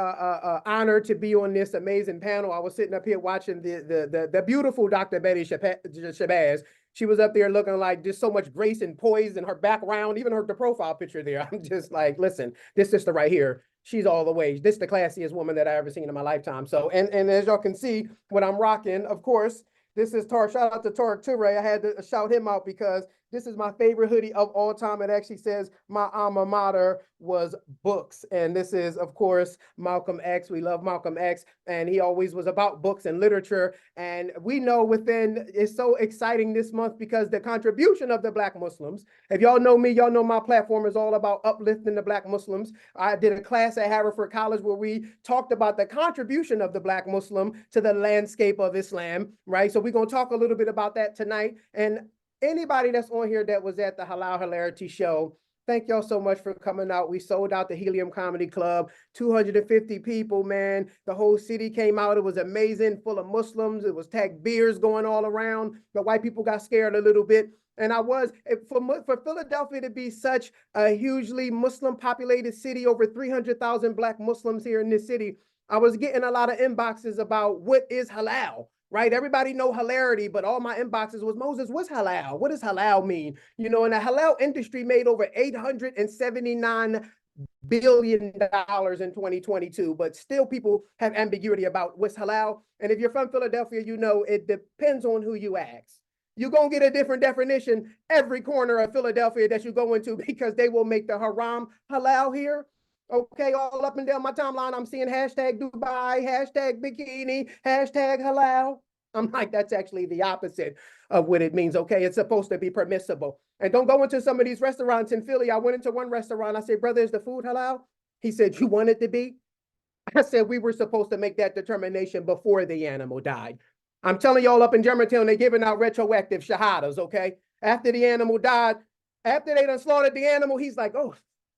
Speaker 8: honored to be on this amazing panel. I was sitting up here watching the beautiful Dr. Betty Shabazz. She was up there looking like just so much grace and poise in her background, even the profile picture there. I'm just like, listen, this sister right here, she's all the way. This is the classiest woman that I ever seen in my lifetime. So, and as y'all can see, what I'm rocking, of course, this is Tarek. Shout out to Tarek Toure. I had to shout him out because this is my favorite hoodie of all time. It actually says my alma mater was books. And this is, of course, Malcolm X. We love Malcolm X. And he always was about books and literature. And we know it's so exciting this month because the contribution of the Black Muslims, if y'all know me, y'all know my platform is all about uplifting the Black Muslims. I did a class at Haverford College where we talked about the contribution of the Black Muslim to the landscape of Islam, right? So we're going to talk a little bit about that tonight. And anybody that's on here that was at the Halal Hilarity show, thank y'all so much for coming out. We sold out the Helium Comedy Club, 250 people, man. The whole city came out. It was amazing, full of Muslims. It was takbeers going all around. The white people got scared a little bit. And for Philadelphia to be such a hugely Muslim populated city, over 300,000 Black Muslims here in this city, I was getting a lot of inboxes about what is halal. Right? Everybody know hilarity, but all my inboxes was, Moses, what's halal? What does halal mean? You know, and the halal industry made over $879 billion in 2022, but still people have ambiguity about what's halal. And if you're from Philadelphia, you know, it depends on who you ask. You're going to get a different definition every corner of Philadelphia that you go into because they will make the haram halal here. Okay, all up and down my timeline, I'm seeing hashtag Dubai, hashtag bikini, hashtag halal. I'm like, that's actually the opposite of what it means. Okay, it's supposed to be permissible. And don't go into some of these restaurants in Philly. I went into one restaurant. I said, brother, is the food halal? He said, you want it to be? I said, we were supposed to make that determination before the animal died. I'm telling y'all up in Germantown, they're giving out retroactive shahadas, okay? After the animal died, after they done slaughtered the animal, he's like, oh,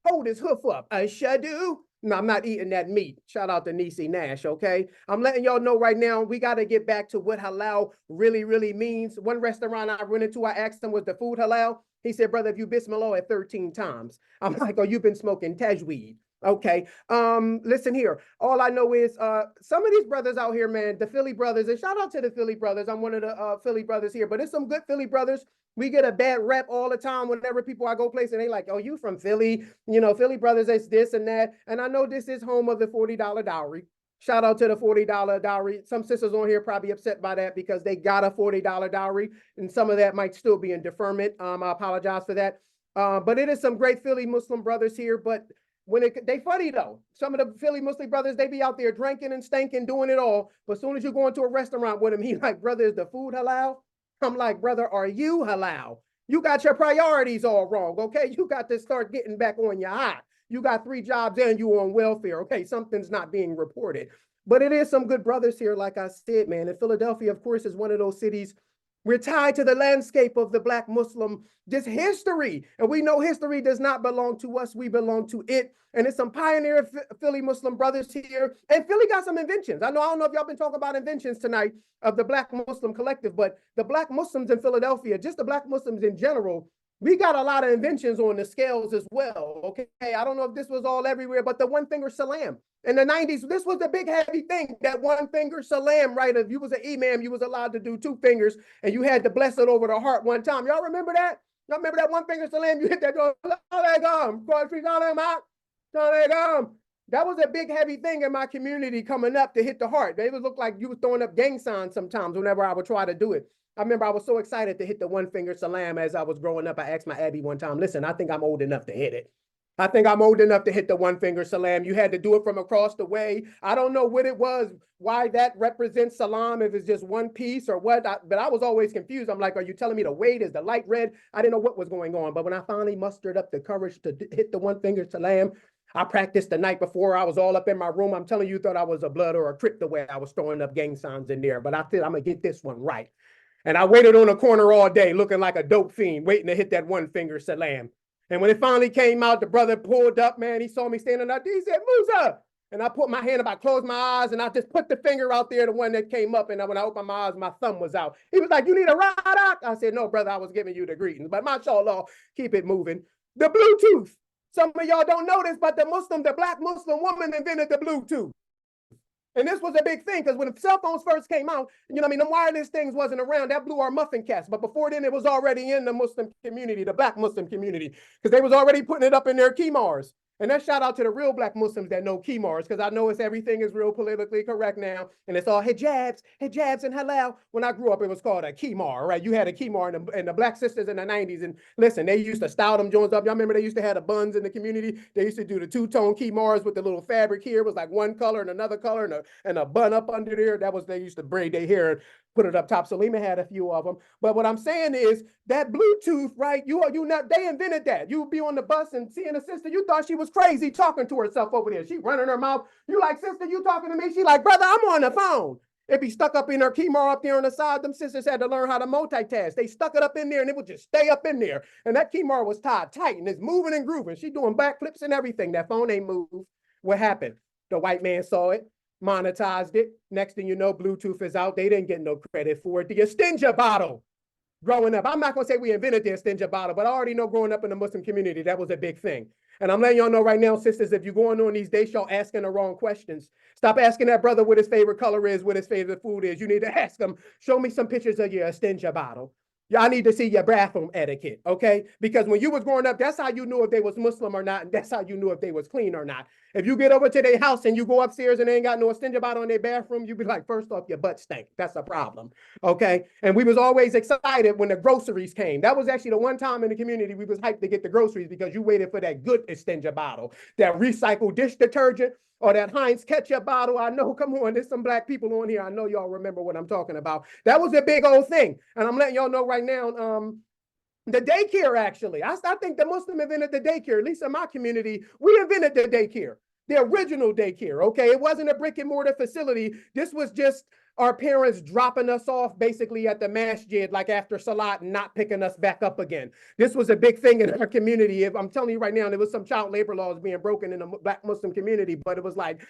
Speaker 8: hold his hoof up. I shadu. No, I'm not eating that meat. Shout out to Niecy Nash, okay? I'm letting y'all know right now, we got to get back to what halal really, really means. One restaurant I went into, I asked him, was the food halal? He said, brother, if you bismillah at 13 times. I'm like, oh, you've been smoking tajweed. Okay, listen here. All I know is some of these brothers out here, man, the Philly brothers, and shout out to the Philly brothers. I'm one of the Philly brothers here, but it's some good Philly brothers. We get a bad rep all the time whenever people I go place and they like, oh, you from Philly? You know, Philly brothers, it's this and that. And I know this is home of the $40 dowry. Shout out to the $40 dowry. Some sisters on here probably upset by that because they got a $40 dowry, and some of that might still be in deferment. I apologize for that. But it is some great Philly Muslim brothers here, but they funny though. Some of the Philly Muslim brothers, they be out there drinking and stinking, doing it all. But as soon as you go into a restaurant with them, he like, brother, is the food halal? I'm like, brother, are you halal? You got your priorities all wrong, okay? You got to start getting back on your high. You got 3 jobs and you on welfare, okay? Something's not being reported. But it is some good brothers here, like I said, man. And Philadelphia, of course, is one of those cities. We're tied to the landscape of the Black Muslim, just history. And we know history does not belong to us. We belong to it. And it's some pioneer Philly Muslim brothers here. And Philly got some inventions. I don't know if y'all been talking about inventions tonight of the Black Muslim collective, but the Black Muslims in Philadelphia, just the Black Muslims in general, we got a lot of inventions on the scales as well, okay? I don't know if this was all everywhere, but the one finger salam. In the 90s, this was the big heavy thing, that one finger salam, right? If you was an imam, you was allowed to do 2 fingers and you had to bless it over the heart one time. Y'all remember that? Y'all remember that one finger salam? You hit that, That was a big, heavy thing in my community coming up to hit the heart. They would look like you were throwing up gang signs sometimes whenever I would try to do it. I remember I was so excited to hit the one finger salam as I was growing up. I asked my Abby one time, listen, I think I'm old enough to hit it. I think I'm old enough to hit the one finger salam. You had to do it from across the way. I don't know what it was, why that represents salam, if it's just one piece or what, but I was always confused. I'm like, are you telling me to wait? Is the light red? I didn't know what was going on. But when I finally mustered up the courage to hit the one finger salam, I practiced the night before. I was all up in my room. I'm telling you, thought I was a blood or a Crip the way I was throwing up gang signs in there. But I said, I'm going to get this one right. And I waited on the corner all day looking like a dope fiend, waiting to hit that one finger salam. And when it finally came out, the brother pulled up, man. He saw me standing out there. He said, Musa. And I put my hand up, I closed my eyes, and I just put the finger out there, the one that came up. And when I opened my eyes, my thumb was out. He was like, you need a ride out? I said, no, brother, I was giving you the greetings. But mashallah, keep it moving. The Bluetooth. Some of y'all don't know this, but the black Muslim woman invented the Bluetooth. And this was a big thing because when cell phones first came out, you know what I mean, the wireless things wasn't around. That blew our muffin caps. But before then, it was already in the Muslim community, the black Muslim community, because they was already putting it up in their Kimars. And that shout out to the real black Muslims that know Kimars, because I know everything is real politically correct now. And it's all hijabs and halal. When I grew up, it was called a Kimar, right? You had a Kimar and the black sisters in the 90s. And listen, they used to style them joints up. Y'all remember they used to have the buns in the community? They used to do the two-tone Kimars with the little fabric here. It was like one color and another color and a bun up under there. That was, they used to braid their hair and put it up top. Salima had a few of them. But what I'm saying is that Bluetooth, right? They invented that. You would be on the bus and seeing a sister, you thought she was crazy talking to herself over there. She running her mouth. You like, sister, you talking to me? She like, brother, I'm on the phone. It'd be stuck up in her Kimar up there on the side. Them sisters had to learn how to multitask. They stuck it up in there and it would just stay up in there. And that Kimar was tied tight and it's moving and grooving. She doing backflips and everything. That phone ain't moved. What happened? The white man saw it, monetized it. Next thing you know, Bluetooth is out. They didn't get no credit for it. The Esteemed bottle. Growing up, I'm not going to say we invented the Esteemed bottle, but I already know growing up in the Muslim community, that was a big thing. And I'm letting y'all know right now, sisters, if you're going on these days, y'all asking the wrong questions. Stop asking that brother what his favorite color is, what his favorite food is. You need to ask him, show me some pictures of your Esteemed bottle. Y'all need to see your bathroom etiquette, okay? Because when you was growing up, that's how you knew if they was Muslim or not, and that's how you knew if they was clean or not. If you get over to their house and you go upstairs and they ain't got no Esteemed bottle in their bathroom, you be like, first off, your butt stank. That's a problem, okay? And we was always excited when the groceries came. That was actually the one time in the community we was hyped to get the groceries because you waited for that good Esteemed bottle, that recycled dish detergent, or that Heinz ketchup bottle. I know, come on, there's some black people on here. I know y'all remember what I'm talking about. That was a big old thing. And I'm letting y'all know right now, the daycare, actually. I think the Muslim invented the daycare, at least in my community. We invented the daycare, the original daycare, okay? It wasn't a brick and mortar facility. This was just our parents dropping us off basically at the masjid, like after Salat, and not picking us back up again. This was a big thing in our community. If I'm telling you right now, there was some child labor laws being broken in the black Muslim community, but it was like,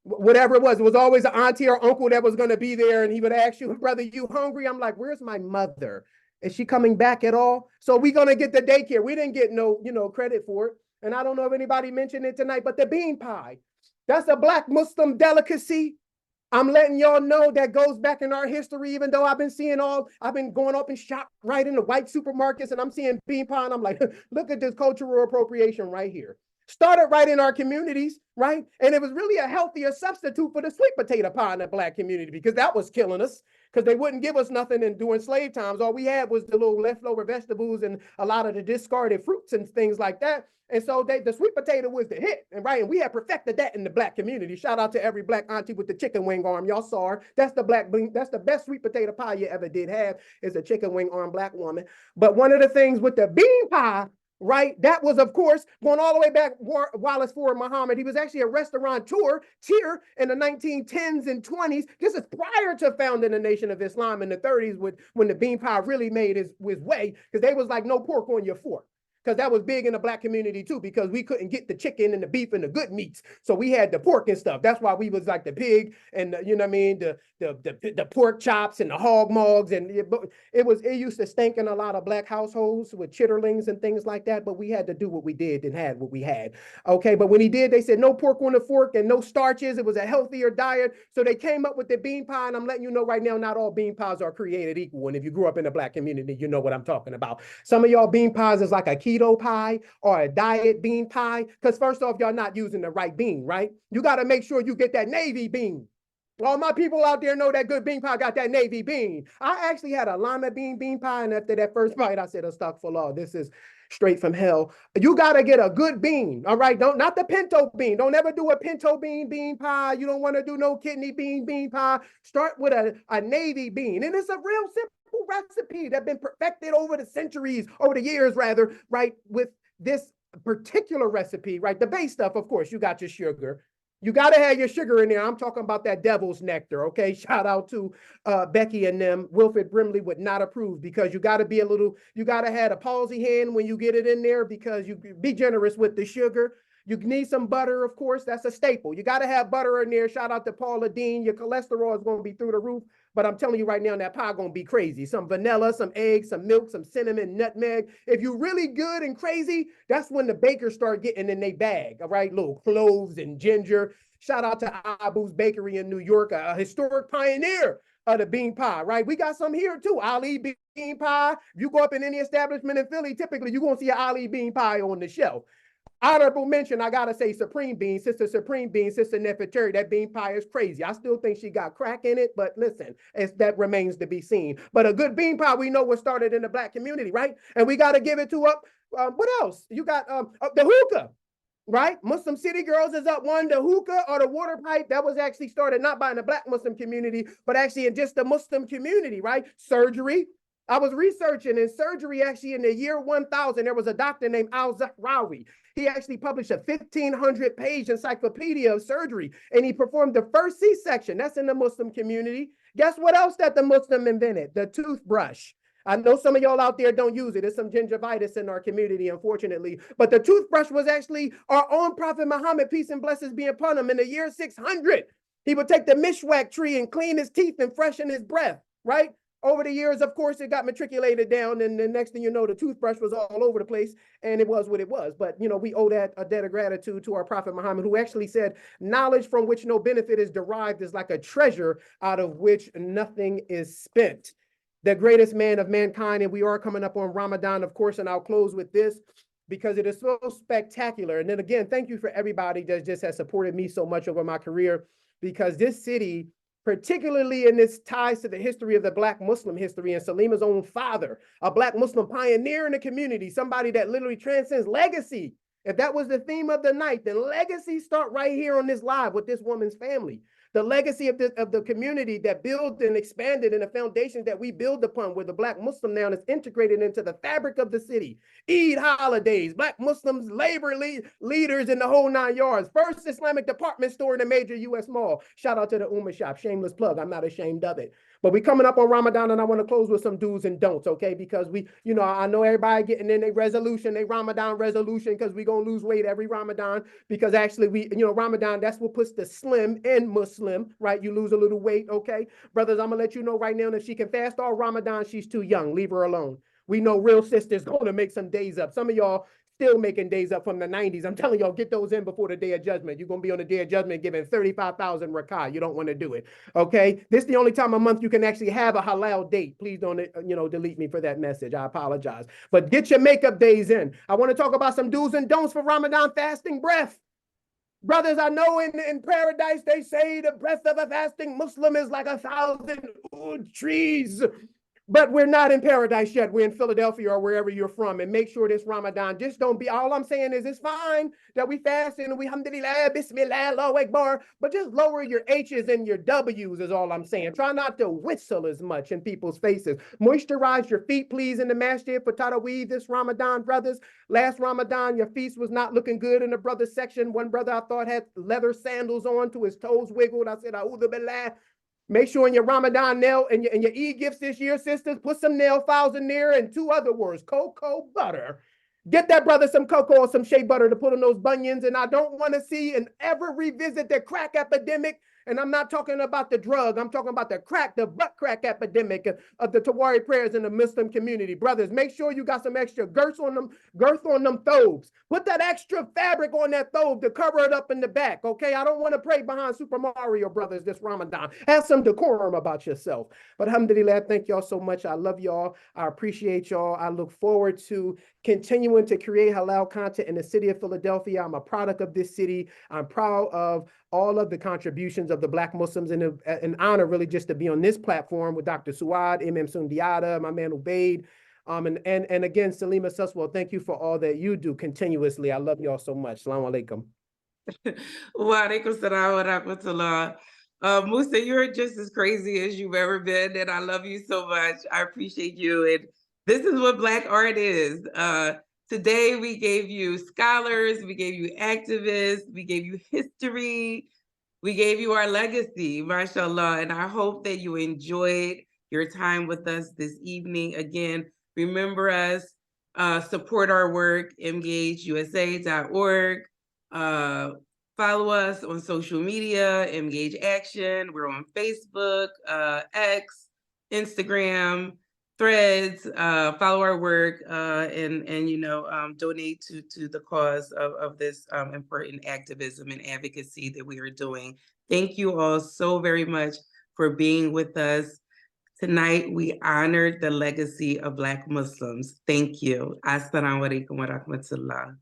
Speaker 8: whatever it was always an auntie or uncle that was going to be there. And he would ask you, brother, you hungry? I'm like, where's my mother? Is she coming back at all? So we're going to get the daycare. We didn't get no, credit for it. And I don't know if anybody mentioned it tonight, but the bean pie, that's a black Muslim delicacy. I'm letting y'all know that goes back in our history, even though I've been going up and shop right in the white supermarkets and I'm seeing bean pie and I'm like, look at this cultural appropriation right here. Started right in our communities, right? And it was really a healthier substitute for the sweet potato pie in the black community because that was killing us because they wouldn't give us nothing during slave times. All we had was the little leftover vegetables and a lot of the discarded fruits and things like that. And so the sweet potato was the hit, and we had perfected that in the black community. Shout out to every black auntie with the chicken wing arm. Y'all saw her. That's the best sweet potato pie you ever did have is a chicken wing arm black woman. But one of the things with the bean pie, right, that was, of course, going all the way back, Wallace Ford Muhammad. He was actually a restaurateur in the 1910s and 20s. This is prior to founding the Nation of Islam in the 30s when the bean pie really made his way, because they was like, no pork on your fork. Because that was big in the black community too, because we couldn't get the chicken and the beef and the good meats. So we had the pork and stuff. That's why we was like the pig and the pork chops and the hog mugs. And it used to stink in a lot of black households with chitterlings and things like that. But we had to do what we did and had what we had. Okay, but when he did, they said no pork on the fork and no starches. It was a healthier diet. So they came up with the bean pie. And I'm letting you know right now, not all bean pies are created equal. And if you grew up in the black community, you know what I'm talking about. Some of y'all bean pies is like a key keto pie or a diet bean pie, because first off, y'all not using the right bean, right? You got to make sure you get that navy bean. All my people out there know that good bean pie got that navy bean. I actually had a lima bean pie, and after that first bite, I said, astaghfirullah, this is straight from hell. You got to get a good bean, all right? Not the pinto bean. Don't ever do a pinto bean pie. You don't want to do no kidney bean pie. Start with a navy bean, and it's a real simple recipe that's been perfected over the years rather, right? With this particular recipe, right? The base stuff, of course, you got your sugar. You got to have your sugar in there. I'm talking about that devil's nectar, okay? Shout out to Becky and them. Wilfred Brimley would not approve, because you got to have a palsy hand when you get it in there, because you be generous with the sugar. You need some butter, of course. That's a staple. You got to have butter in there. Shout out to Paula Dean. Your cholesterol is going to be through the roof. But I'm telling you right now, that pie going to be crazy. Some vanilla, some eggs, some milk, some cinnamon, nutmeg. If you're really good and crazy, that's when the bakers start getting in their bag, all right? Little cloves and ginger. Shout out to Abu's Bakery in New York, a historic pioneer of the bean pie, right? We got some here too. Ali bean pie. If you go up in any establishment in Philly, typically you're going to see an Ali bean pie on the shelf. Honorable mention, I gotta say, Supreme Bean, Sister Nefertari, that bean pie is crazy. I still think she got crack in it, but listen, that remains to be seen. But a good bean pie, we know was started in the Black community, right? And we gotta give it to what else? You got the hookah, right? Muslim City Girls is up one. The hookah or the water pipe, that was actually started not by the Black Muslim community, but actually in just the Muslim community, right? Surgery. I was researching in surgery, actually in the year 1000, there was a doctor named Al-Zahrawi. He actually published a 1,500-page encyclopedia of surgery, and he performed the first C-section. That's in the Muslim community. Guess what else that the Muslim invented? The toothbrush. I know some of y'all out there don't use it. There's some gingivitis in our community, unfortunately. But the toothbrush was actually our own Prophet Muhammad, peace and blessings be upon him, in the year 600. He would take the mishwak tree and clean his teeth and freshen his breath, right? Over the years, of course, it got matriculated down, and the next thing you know, the toothbrush was all over the place, and it was what it was. But, you know, we owe that a debt of gratitude to our Prophet Muhammad, who actually said, knowledge from which no benefit is derived is like a treasure out of which nothing is spent. The greatest man of mankind, and we are coming up on Ramadan, of course, and I'll close with this, because it is so spectacular. And then again, thank you for everybody that just has supported me so much over my career, because this city, particularly in its ties to the history of the Black Muslim history, and Salima's own father, a Black Muslim pioneer in the community, somebody that literally transcends legacy. If that was the theme of the night, then legacy start right here on this live with this woman's family. The legacy of the community that built and expanded, and the foundations that we build upon, where the Black Muslim now is integrated into the fabric of the city. Eid holidays, Black Muslims, labor leaders in the whole 9 yards. First Islamic department store in a major U.S. mall. Shout out to the Ummah shop. Shameless plug. I'm not ashamed of it. But we coming up on Ramadan, and I want to close with some do's and don'ts, okay? Because I know everybody getting in their Ramadan resolution, because we going to lose weight every Ramadan, because actually Ramadan, that's what puts the slim in Muslim, right? You lose a little weight, okay? Brothers, I'm going to let you know right now, if she can fast all Ramadan, she's too young. Leave her alone. We know real sisters going to make some days up. Some of y'all still making days up from the 90s. I'm telling y'all, get those in before the day of judgment. You're going to be on the day of judgment giving 35,000 rakah. You don't want to do it, okay? This is the only time a month you can actually have a halal date. Please don't, delete me for that message. I apologize. But get your makeup days in. I want to talk about some do's and don'ts for Ramadan fasting breath. Brothers, I know in paradise they say the breath of a fasting Muslim is like 1,000 oud trees. But we're not in paradise yet. We're in Philadelphia or wherever you're from. And make sure this Ramadan, just don't be, all I'm saying is it's fine that we fasting and we alhamdulillah, bismillah, Allahu Akbar, but just lower your H's and your W's is all I'm saying. Try not to whistle as much in people's faces. Moisturize your feet, please, in the masjid for Taraweeh this Ramadan, brothers. Last Ramadan, your feet was not looking good in the brother section. One brother I thought had leather sandals on to his toes wiggled. I said, A'udhu billah. Make sure in your Ramadan nail and your e-gifts this year, sisters, put some nail files in there, and 2 other words, cocoa butter. Get that brother some cocoa or some shea butter to put on those bunions. And I don't want to see and ever revisit the crack epidemic And I'm not talking about the drug. I'm talking about the crack, the butt crack epidemic of the Tawari prayers in the Muslim community. Brothers, make sure you got some extra girth on them thobes. Put that extra fabric on that thobe to cover it up in the back, okay? I don't want to pray behind Super Mario Brothers this Ramadan. Have some decorum about yourself. But alhamdulillah, thank y'all so much. I love y'all. I appreciate y'all. I look forward to continuing to create halal content in the city of Philadelphia. I'm a product of this city. I'm proud of all of the contributions of the Black Muslims, and an honor really just to be on this platform with Dr. Suad, Imam Sundiata, my man Ubayd, and again, Salima Suswell, thank you for all that you do continuously. I love y'all so much. Assalamu alaikum.
Speaker 1: Wa alaikum salam wa rahmatullah. Musa, you're just as crazy as you've ever been, and I love you so much. I appreciate you, and this is what Black art is. Today, we gave you scholars, we gave you activists, we gave you history, we gave you our legacy, mashallah, and I hope that you enjoyed your time with us this evening. Again, remember us, support our work, emgageusa.org. Follow us on social media, Emgage Action. We're on Facebook, X, Instagram, Threads. Follow our work and donate to the cause of this important activism and advocacy that we are doing. Thank you all so very much for being with us. Tonight, we honored the legacy of Black Muslims. Thank you. Assalamu alaikum wa rahmatullah.